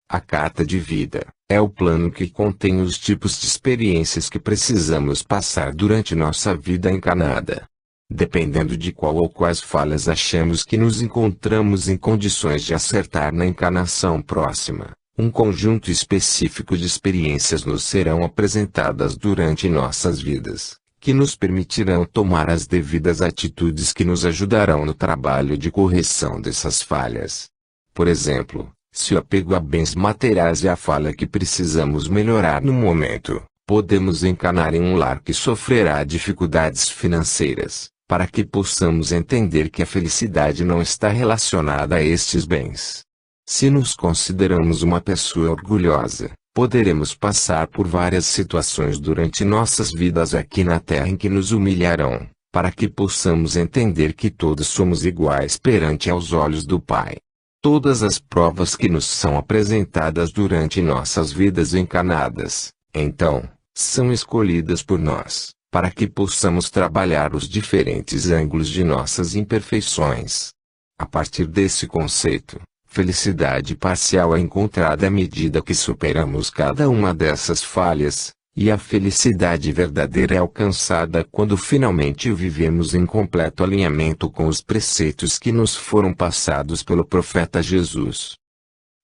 A carta de vida é o plano que contém os tipos de experiências que precisamos passar durante nossa vida encarnada. Dependendo de qual ou quais falhas achamos que nos encontramos em condições de acertar na encarnação próxima, um conjunto específico de experiências nos serão apresentadas durante nossas vidas, que nos permitirão tomar as devidas atitudes que nos ajudarão no trabalho de correção dessas falhas. Por exemplo, se o apego a bens materiais é a falha que precisamos melhorar no momento, podemos encarnar em um lar que sofrerá dificuldades financeiras, para que possamos entender que a felicidade não está relacionada a estes bens. Se nos consideramos uma pessoa orgulhosa, poderemos passar por várias situações durante nossas vidas aqui na Terra em que nos humilharão, para que possamos entender que todos somos iguais perante aos olhos do Pai. Todas as provas que nos são apresentadas durante nossas vidas encarnadas, então, são escolhidas por nós, para que possamos trabalhar os diferentes ângulos de nossas imperfeições. A partir desse conceito, felicidade parcial é encontrada à medida que superamos cada uma dessas falhas, e a felicidade verdadeira é alcançada quando finalmente vivemos em completo alinhamento com os preceitos que nos foram passados pelo profeta Jesus.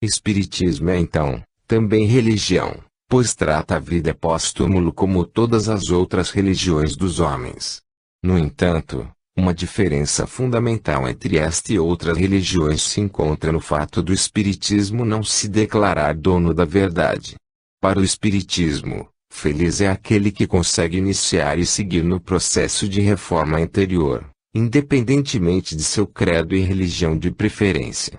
Espiritismo é então, também religião, pois trata a vida pós-túmulo como todas as outras religiões dos homens. No entanto, uma diferença fundamental entre esta e outras religiões se encontra no fato do Espiritismo não se declarar dono da verdade. Para o Espiritismo, feliz é aquele que consegue iniciar e seguir no processo de reforma interior, independentemente de seu credo e religião de preferência.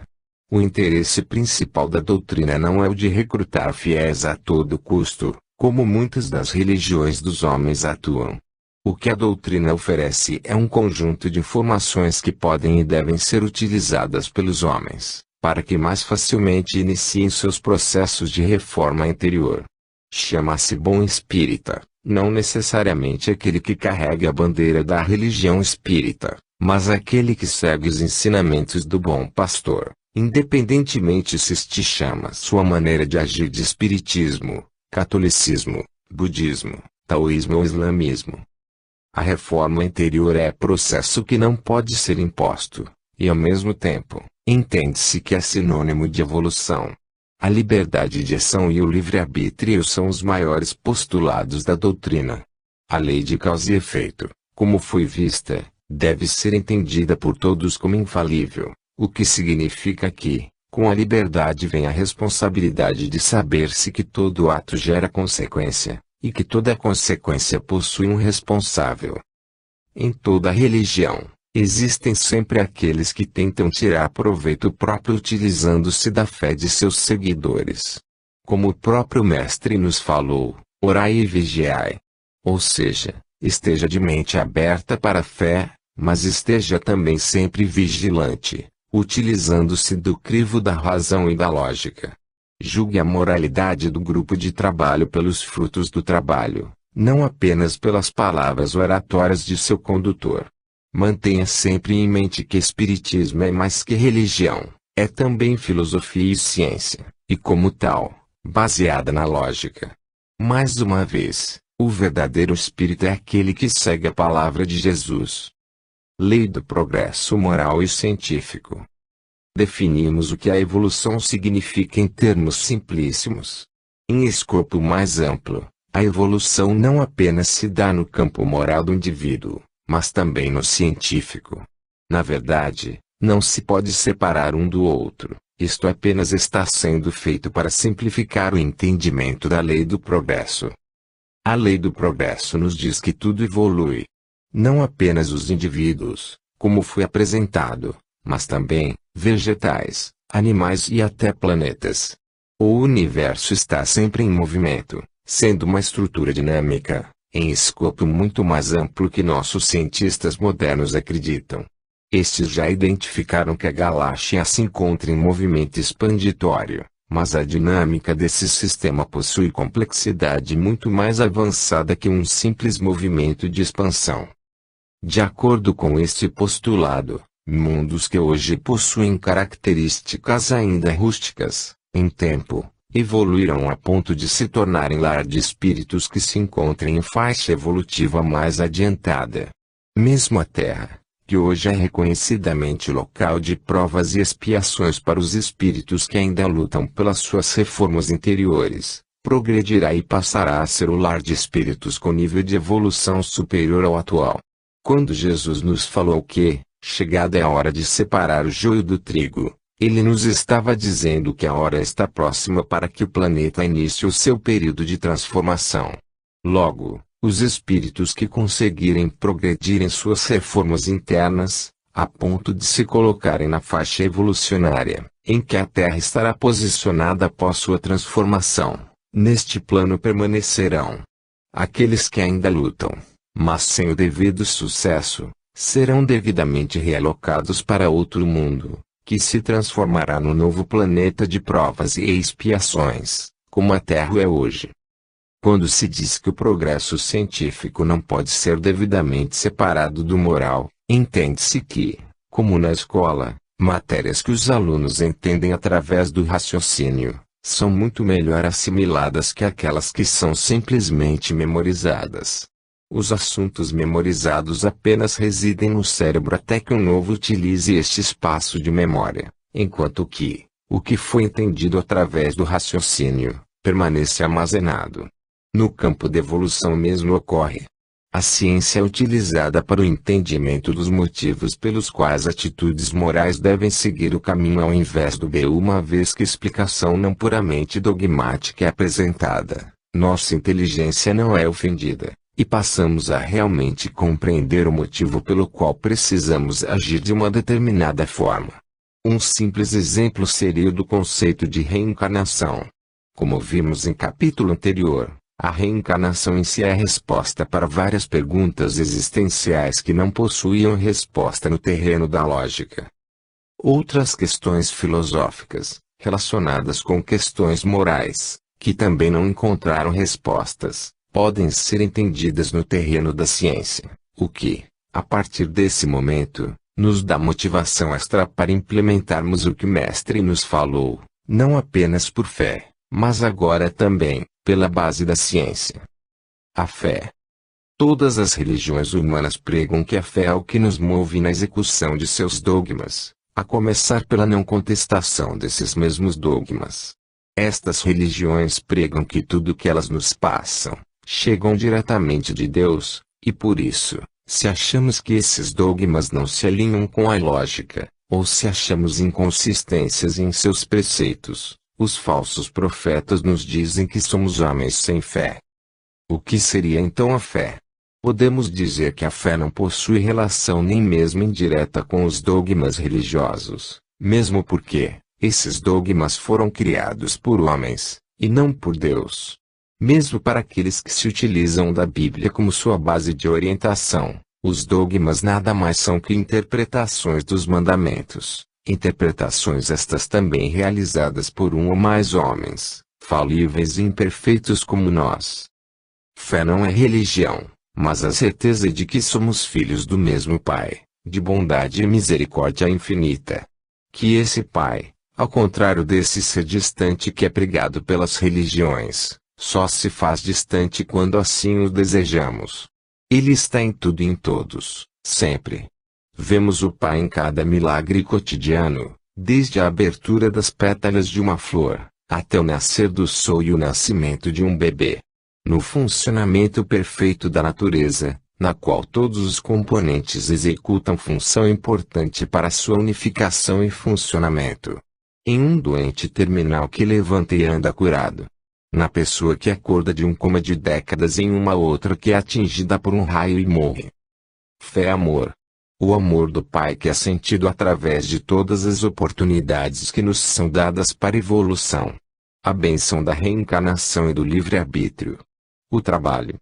O interesse principal da doutrina não é o de recrutar fiéis a todo custo, como muitas das religiões dos homens atuam. O que a doutrina oferece é um conjunto de informações que podem e devem ser utilizadas pelos homens, para que mais facilmente iniciem seus processos de reforma interior. Chama-se bom espírita, não necessariamente aquele que carrega a bandeira da religião espírita, mas aquele que segue os ensinamentos do bom pastor, independentemente se este chama sua maneira de agir de espiritismo, catolicismo, budismo, taoísmo ou islamismo. A reforma interior é processo que não pode ser imposto, e ao mesmo tempo, entende-se que é sinônimo de evolução. A liberdade de ação e o livre-arbítrio são os maiores postulados da doutrina. A lei de causa e efeito, como foi vista, deve ser entendida por todos como infalível, o que significa que, com a liberdade vem a responsabilidade de saber-se que todo ato gera consequência, e que toda consequência possui um responsável. Em toda religião, existem sempre aqueles que tentam tirar proveito próprio utilizando-se da fé de seus seguidores. Como o próprio Mestre nos falou, orai e vigiai. Ou seja, esteja de mente aberta para a fé, mas esteja também sempre vigilante, utilizando-se do crivo da razão e da lógica. Julgue a moralidade do grupo de trabalho pelos frutos do trabalho, não apenas pelas palavras oratórias de seu condutor. Mantenha sempre em mente que espiritismo é mais que religião, é também filosofia e ciência, e como tal, baseada na lógica. Mais uma vez, o verdadeiro espírito é aquele que segue a palavra de Jesus. Lei do progresso moral e científico. Definimos o que a evolução significa em termos simplíssimos. Em escopo mais amplo, a evolução não apenas se dá no campo moral do indivíduo, mas também no científico. Na verdade, não se pode separar um do outro, isto apenas está sendo feito para simplificar o entendimento da lei do progresso. A lei do progresso nos diz que tudo evolui. Não apenas os indivíduos, como foi apresentado, mas também vegetais, animais e até planetas. O universo está sempre em movimento, sendo uma estrutura dinâmica, em escopo muito mais amplo que nossos cientistas modernos acreditam. Estes já identificaram que a galáxia se encontra em movimento expanditório, mas a dinâmica desse sistema possui complexidade muito mais avançada que um simples movimento de expansão. De acordo com este postulado, mundos que hoje possuem características ainda rústicas, em tempo, evoluirão a ponto de se tornarem lar de espíritos que se encontrem em faixa evolutiva mais adiantada. Mesmo a Terra, que hoje é reconhecidamente local de provas e expiações para os espíritos que ainda lutam pelas suas reformas interiores, progredirá e passará a ser o lar de espíritos com nível de evolução superior ao atual. Quando Jesus nos falou que, chegada é a hora de separar o joio do trigo, ele nos estava dizendo que a hora está próxima para que o planeta inicie o seu período de transformação. Logo, os espíritos que conseguirem progredir em suas reformas internas, a ponto de se colocarem na faixa evolucionária, em que a Terra estará posicionada após sua transformação, neste plano permanecerão. Aqueles que ainda lutam, mas sem o devido sucesso, serão devidamente realocados para outro mundo, que se transformará no novo planeta de provas e expiações, como a Terra é hoje. Quando se diz que o progresso científico não pode ser devidamente separado do moral, entende-se que, como na escola, matérias que os alunos entendem através do raciocínio, são muito melhor assimiladas que aquelas que são simplesmente memorizadas. Os assuntos memorizados apenas residem no cérebro até que o novo utilize este espaço de memória, enquanto que, o que foi entendido através do raciocínio, permanece armazenado. No campo da evolução mesmo ocorre. A ciência é utilizada para o entendimento dos motivos pelos quais atitudes morais devem seguir o caminho ao invés do B. Uma vez que explicação não puramente dogmática é apresentada, nossa inteligência não é ofendida, e passamos a realmente compreender o motivo pelo qual precisamos agir de uma determinada forma. Um simples exemplo seria o do conceito de reencarnação. Como vimos em capítulo anterior, a reencarnação em si é a resposta para várias perguntas existenciais que não possuíam resposta no terreno da lógica. Outras questões filosóficas, relacionadas com questões morais, que também não encontraram respostas, podem ser entendidas no terreno da ciência, o que, a partir desse momento, nos dá motivação extra para implementarmos o que o Mestre nos falou, não apenas por fé, mas agora também, pela base da ciência. A fé. Todas as religiões humanas pregam que a fé é o que nos move na execução de seus dogmas, a começar pela não contestação desses mesmos dogmas. Estas religiões pregam que tudo que elas nos passam, chegam diretamente de Deus, e por isso, se achamos que esses dogmas não se alinham com a lógica, ou se achamos inconsistências em seus preceitos, os falsos profetas nos dizem que somos homens sem fé. O que seria então a fé? Podemos dizer que a fé não possui relação nem mesmo indireta com os dogmas religiosos, mesmo porque esses dogmas foram criados por homens, e não por Deus. Mesmo para aqueles que se utilizam da Bíblia como sua base de orientação, os dogmas nada mais são que interpretações dos mandamentos, interpretações estas também realizadas por um ou mais homens, falíveis e imperfeitos como nós. Fé não é religião, mas a certeza de que somos filhos do mesmo Pai, de bondade e misericórdia infinita. Que esse Pai, ao contrário desse ser distante que é pregado pelas religiões, só se faz distante quando assim o desejamos. Ele está em tudo e em todos, sempre. Vemos o Pai em cada milagre cotidiano, desde a abertura das pétalas de uma flor, até o nascer do sol e o nascimento de um bebê. No funcionamento perfeito da natureza, na qual todos os componentes executam função importante para sua unificação e funcionamento. Em um doente terminal que levanta e anda curado. Na pessoa que acorda de um coma de décadas em uma outra que é atingida por um raio e morre. Fé é amor. O amor do Pai que é sentido através de todas as oportunidades que nos são dadas para evolução. A bênção da reencarnação e do livre-arbítrio. O trabalho.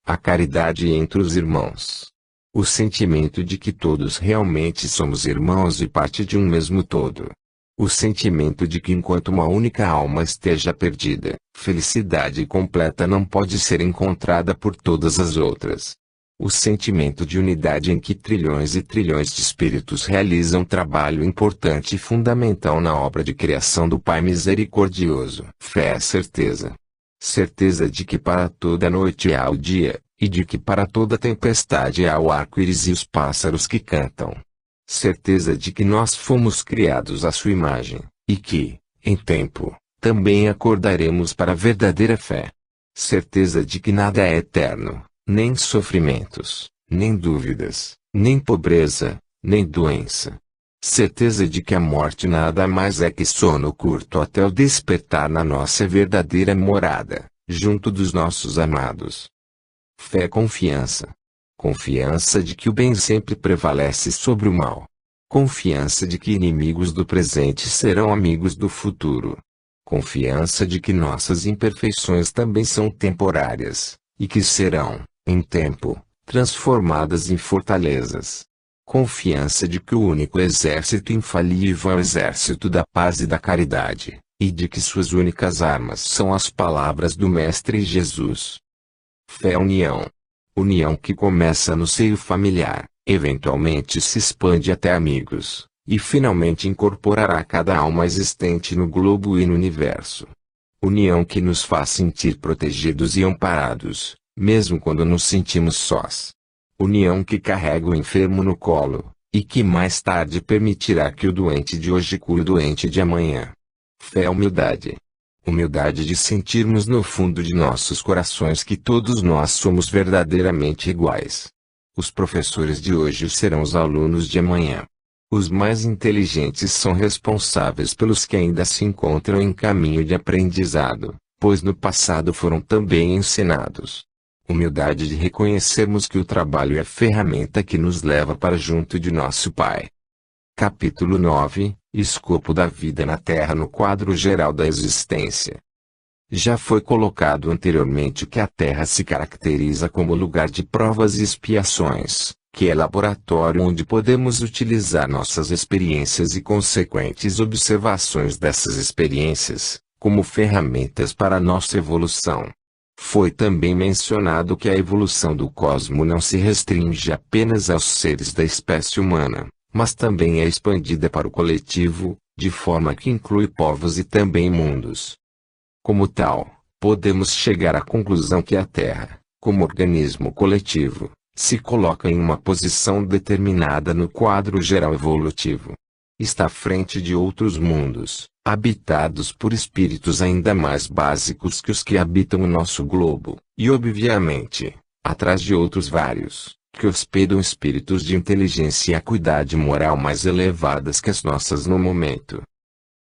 A caridade entre os irmãos. O sentimento de que todos realmente somos irmãos e parte de um mesmo todo. O sentimento de que enquanto uma única alma esteja perdida, felicidade completa não pode ser encontrada por todas as outras. O sentimento de unidade em que trilhões e trilhões de espíritos realizam trabalho importante e fundamental na obra de criação do Pai misericordioso. Fé é certeza. Certeza de que para toda noite há o dia, e de que para toda tempestade há o arco-íris e os pássaros que cantam. Certeza de que nós fomos criados à sua imagem, e que, em tempo, também acordaremos para a verdadeira fé. Certeza de que nada é eterno, nem sofrimentos, nem dúvidas, nem pobreza, nem doença. Certeza de que a morte nada mais é que sono curto até o despertar na nossa verdadeira morada, junto dos nossos amados. Fé é confiança. Confiança de que o bem sempre prevalece sobre o mal. Confiança de que inimigos do presente serão amigos do futuro. Confiança de que nossas imperfeições também são temporárias, e que serão, em tempo, transformadas em fortalezas. Confiança de que o único exército infalível é o exército da paz e da caridade, e de que suas únicas armas são as palavras do Mestre Jesus. Fé é união. União que começa no seio familiar, eventualmente se expande até amigos, e finalmente incorporará cada alma existente no globo e no universo. União que nos faz sentir protegidos e amparados, mesmo quando nos sentimos sós. União que carrega o enfermo no colo, e que mais tarde permitirá que o doente de hoje cure o doente de amanhã. Fé é humildade. Humildade de sentirmos no fundo de nossos corações que todos nós somos verdadeiramente iguais. Os professores de hoje serão os alunos de amanhã. Os mais inteligentes são responsáveis pelos que ainda se encontram em caminho de aprendizado, pois no passado foram também ensinados. Humildade de reconhecermos que o trabalho é a ferramenta que nos leva para junto de nosso Pai. Capítulo 9 – Escopo da vida na Terra no quadro geral da existência. Já foi colocado anteriormente que a Terra se caracteriza como lugar de provas e expiações, que é laboratório onde podemos utilizar nossas experiências e consequentes observações dessas experiências, como ferramentas para a nossa evolução. Foi também mencionado que a evolução do cosmo não se restringe apenas aos seres da espécie humana, mas também é expandida para o coletivo, de forma que inclui povos e também mundos. Como tal, podemos chegar à conclusão que a Terra, como organismo coletivo, se coloca em uma posição determinada no quadro geral evolutivo. Está à frente de outros mundos, habitados por espíritos ainda mais básicos que os que habitam o nosso globo, e obviamente, atrás de outros vários, que hospedam espíritos de inteligência e acuidade moral mais elevadas que as nossas no momento.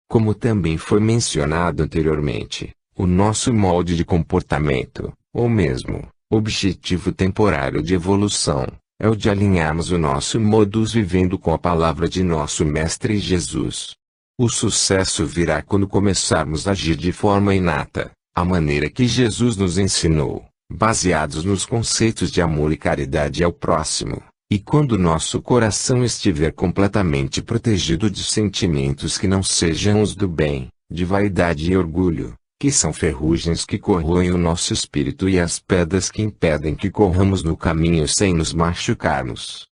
Como também foi mencionado anteriormente, o nosso molde de comportamento, ou mesmo, objetivo temporário de evolução, é o de alinharmos o nosso modus vivendo com a palavra de nosso Mestre Jesus. O sucesso virá quando começarmos a agir de forma inata, a maneira que Jesus nos ensinou, baseados nos conceitos de amor e caridade ao próximo, e quando nosso coração estiver completamente protegido de sentimentos que não sejam os do bem, de vaidade e orgulho, que são ferrugens que corroem o nosso espírito e as pedras que impedem que corramos no caminho sem nos machucarmos.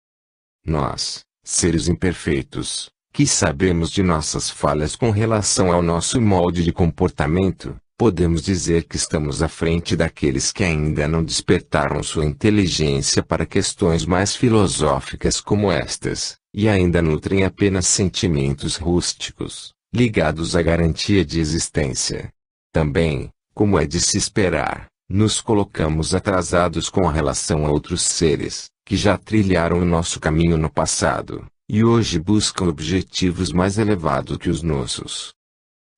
Nós, seres imperfeitos, que sabemos de nossas falhas com relação ao nosso molde de comportamento, podemos dizer que estamos à frente daqueles que ainda não despertaram sua inteligência para questões mais filosóficas como estas, e ainda nutrem apenas sentimentos rústicos, ligados à garantia de existência. Também, como é de se esperar, nos colocamos atrasados com relação a outros seres, que já trilharam o nosso caminho no passado, e hoje buscam objetivos mais elevados que os nossos.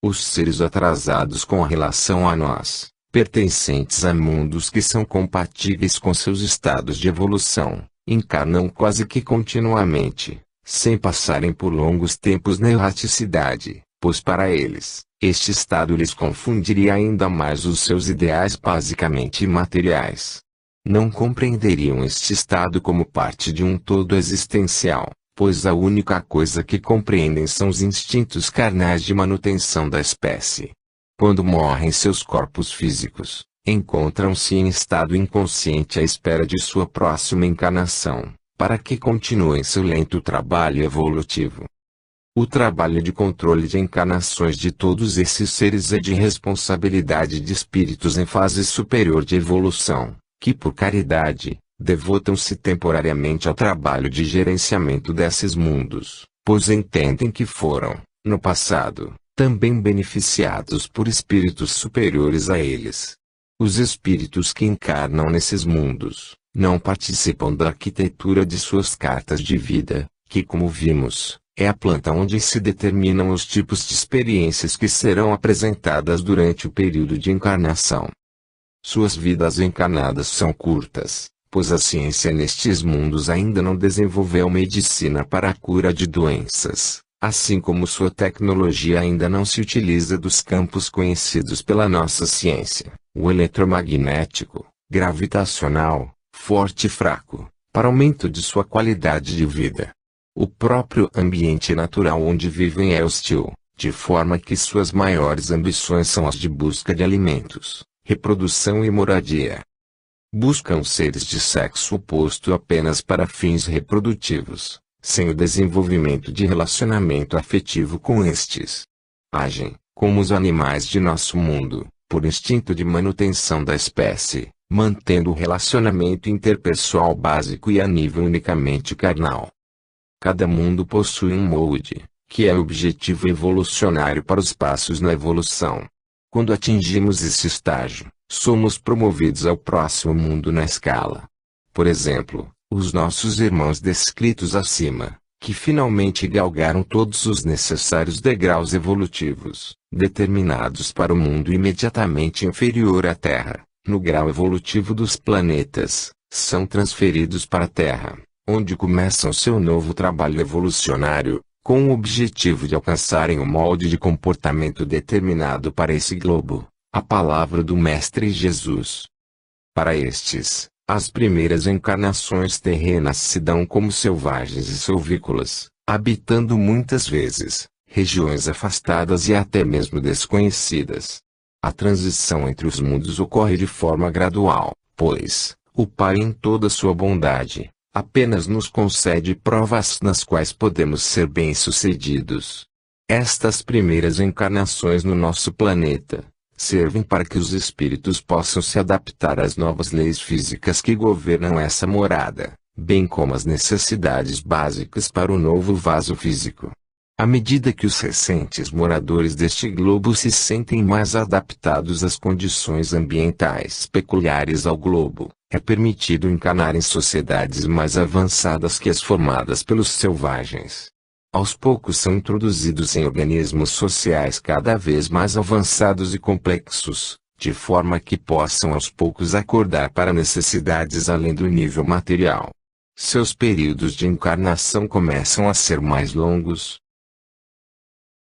Os seres atrasados com relação a nós, pertencentes a mundos que são compatíveis com seus estados de evolução, encarnam quase que continuamente, sem passarem por longos tempos na erraticidade, pois para eles, este estado lhes confundiria ainda mais os seus ideais basicamente imateriais. Não compreenderiam este estado como parte de um todo existencial, pois a única coisa que compreendem são os instintos carnais de manutenção da espécie. Quando morrem seus corpos físicos, encontram-se em estado inconsciente à espera de sua próxima encarnação, para que continuem seu lento trabalho evolutivo. O trabalho de controle de encarnações de todos esses seres é de responsabilidade de espíritos em fase superior de evolução, que por caridade, devotam-se temporariamente ao trabalho de gerenciamento desses mundos, pois entendem que foram, no passado, também beneficiados por espíritos superiores a eles. Os espíritos que encarnam nesses mundos, não participam da arquitetura de suas cartas de vida, que como vimos, é a planta onde se determinam os tipos de experiências que serão apresentadas durante o período de encarnação. Suas vidas encarnadas são curtas, pois a ciência nestes mundos ainda não desenvolveu medicina para a cura de doenças, assim como sua tecnologia ainda não se utiliza dos campos conhecidos pela nossa ciência, o eletromagnético, gravitacional, forte e fraco, para aumento de sua qualidade de vida. O próprio ambiente natural onde vivem é hostil, de forma que suas maiores ambições são as de busca de alimentos, reprodução e moradia. Buscam seres de sexo oposto apenas para fins reprodutivos, sem o desenvolvimento de relacionamento afetivo com estes. Agem, como os animais de nosso mundo, por instinto de manutenção da espécie, mantendo o relacionamento interpessoal básico e a nível unicamente carnal. Cada mundo possui um molde, que é o objetivo evolucionário para os passos na evolução. Quando atingimos esse estágio, somos promovidos ao próximo mundo na escala. Por exemplo, os nossos irmãos descritos acima, que finalmente galgaram todos os necessários degraus evolutivos, determinados para o mundo imediatamente inferior à Terra, no grau evolutivo dos planetas, são transferidos para a Terra, onde começam seu novo trabalho evolucionário, com o objetivo de alcançarem o molde de comportamento determinado para esse globo, a palavra do Mestre Jesus. Para estes, as primeiras encarnações terrenas se dão como selvagens e silvícolas, habitando muitas vezes regiões afastadas e até mesmo desconhecidas. A transição entre os mundos ocorre de forma gradual, pois, o Pai em toda sua bondade, apenas nos concede provas nas quais podemos ser bem-sucedidos. Estas primeiras encarnações no nosso planeta, servem para que os espíritos possam se adaptar às novas leis físicas que governam essa morada, bem como às necessidades básicas para o novo vaso físico. À medida que os recentes moradores deste globo se sentem mais adaptados às condições ambientais peculiares ao globo, é permitido encarnar em sociedades mais avançadas que as formadas pelos selvagens. Aos poucos são introduzidos em organismos sociais cada vez mais avançados e complexos, de forma que possam aos poucos acordar para necessidades além do nível material. Seus períodos de encarnação começam a ser mais longos,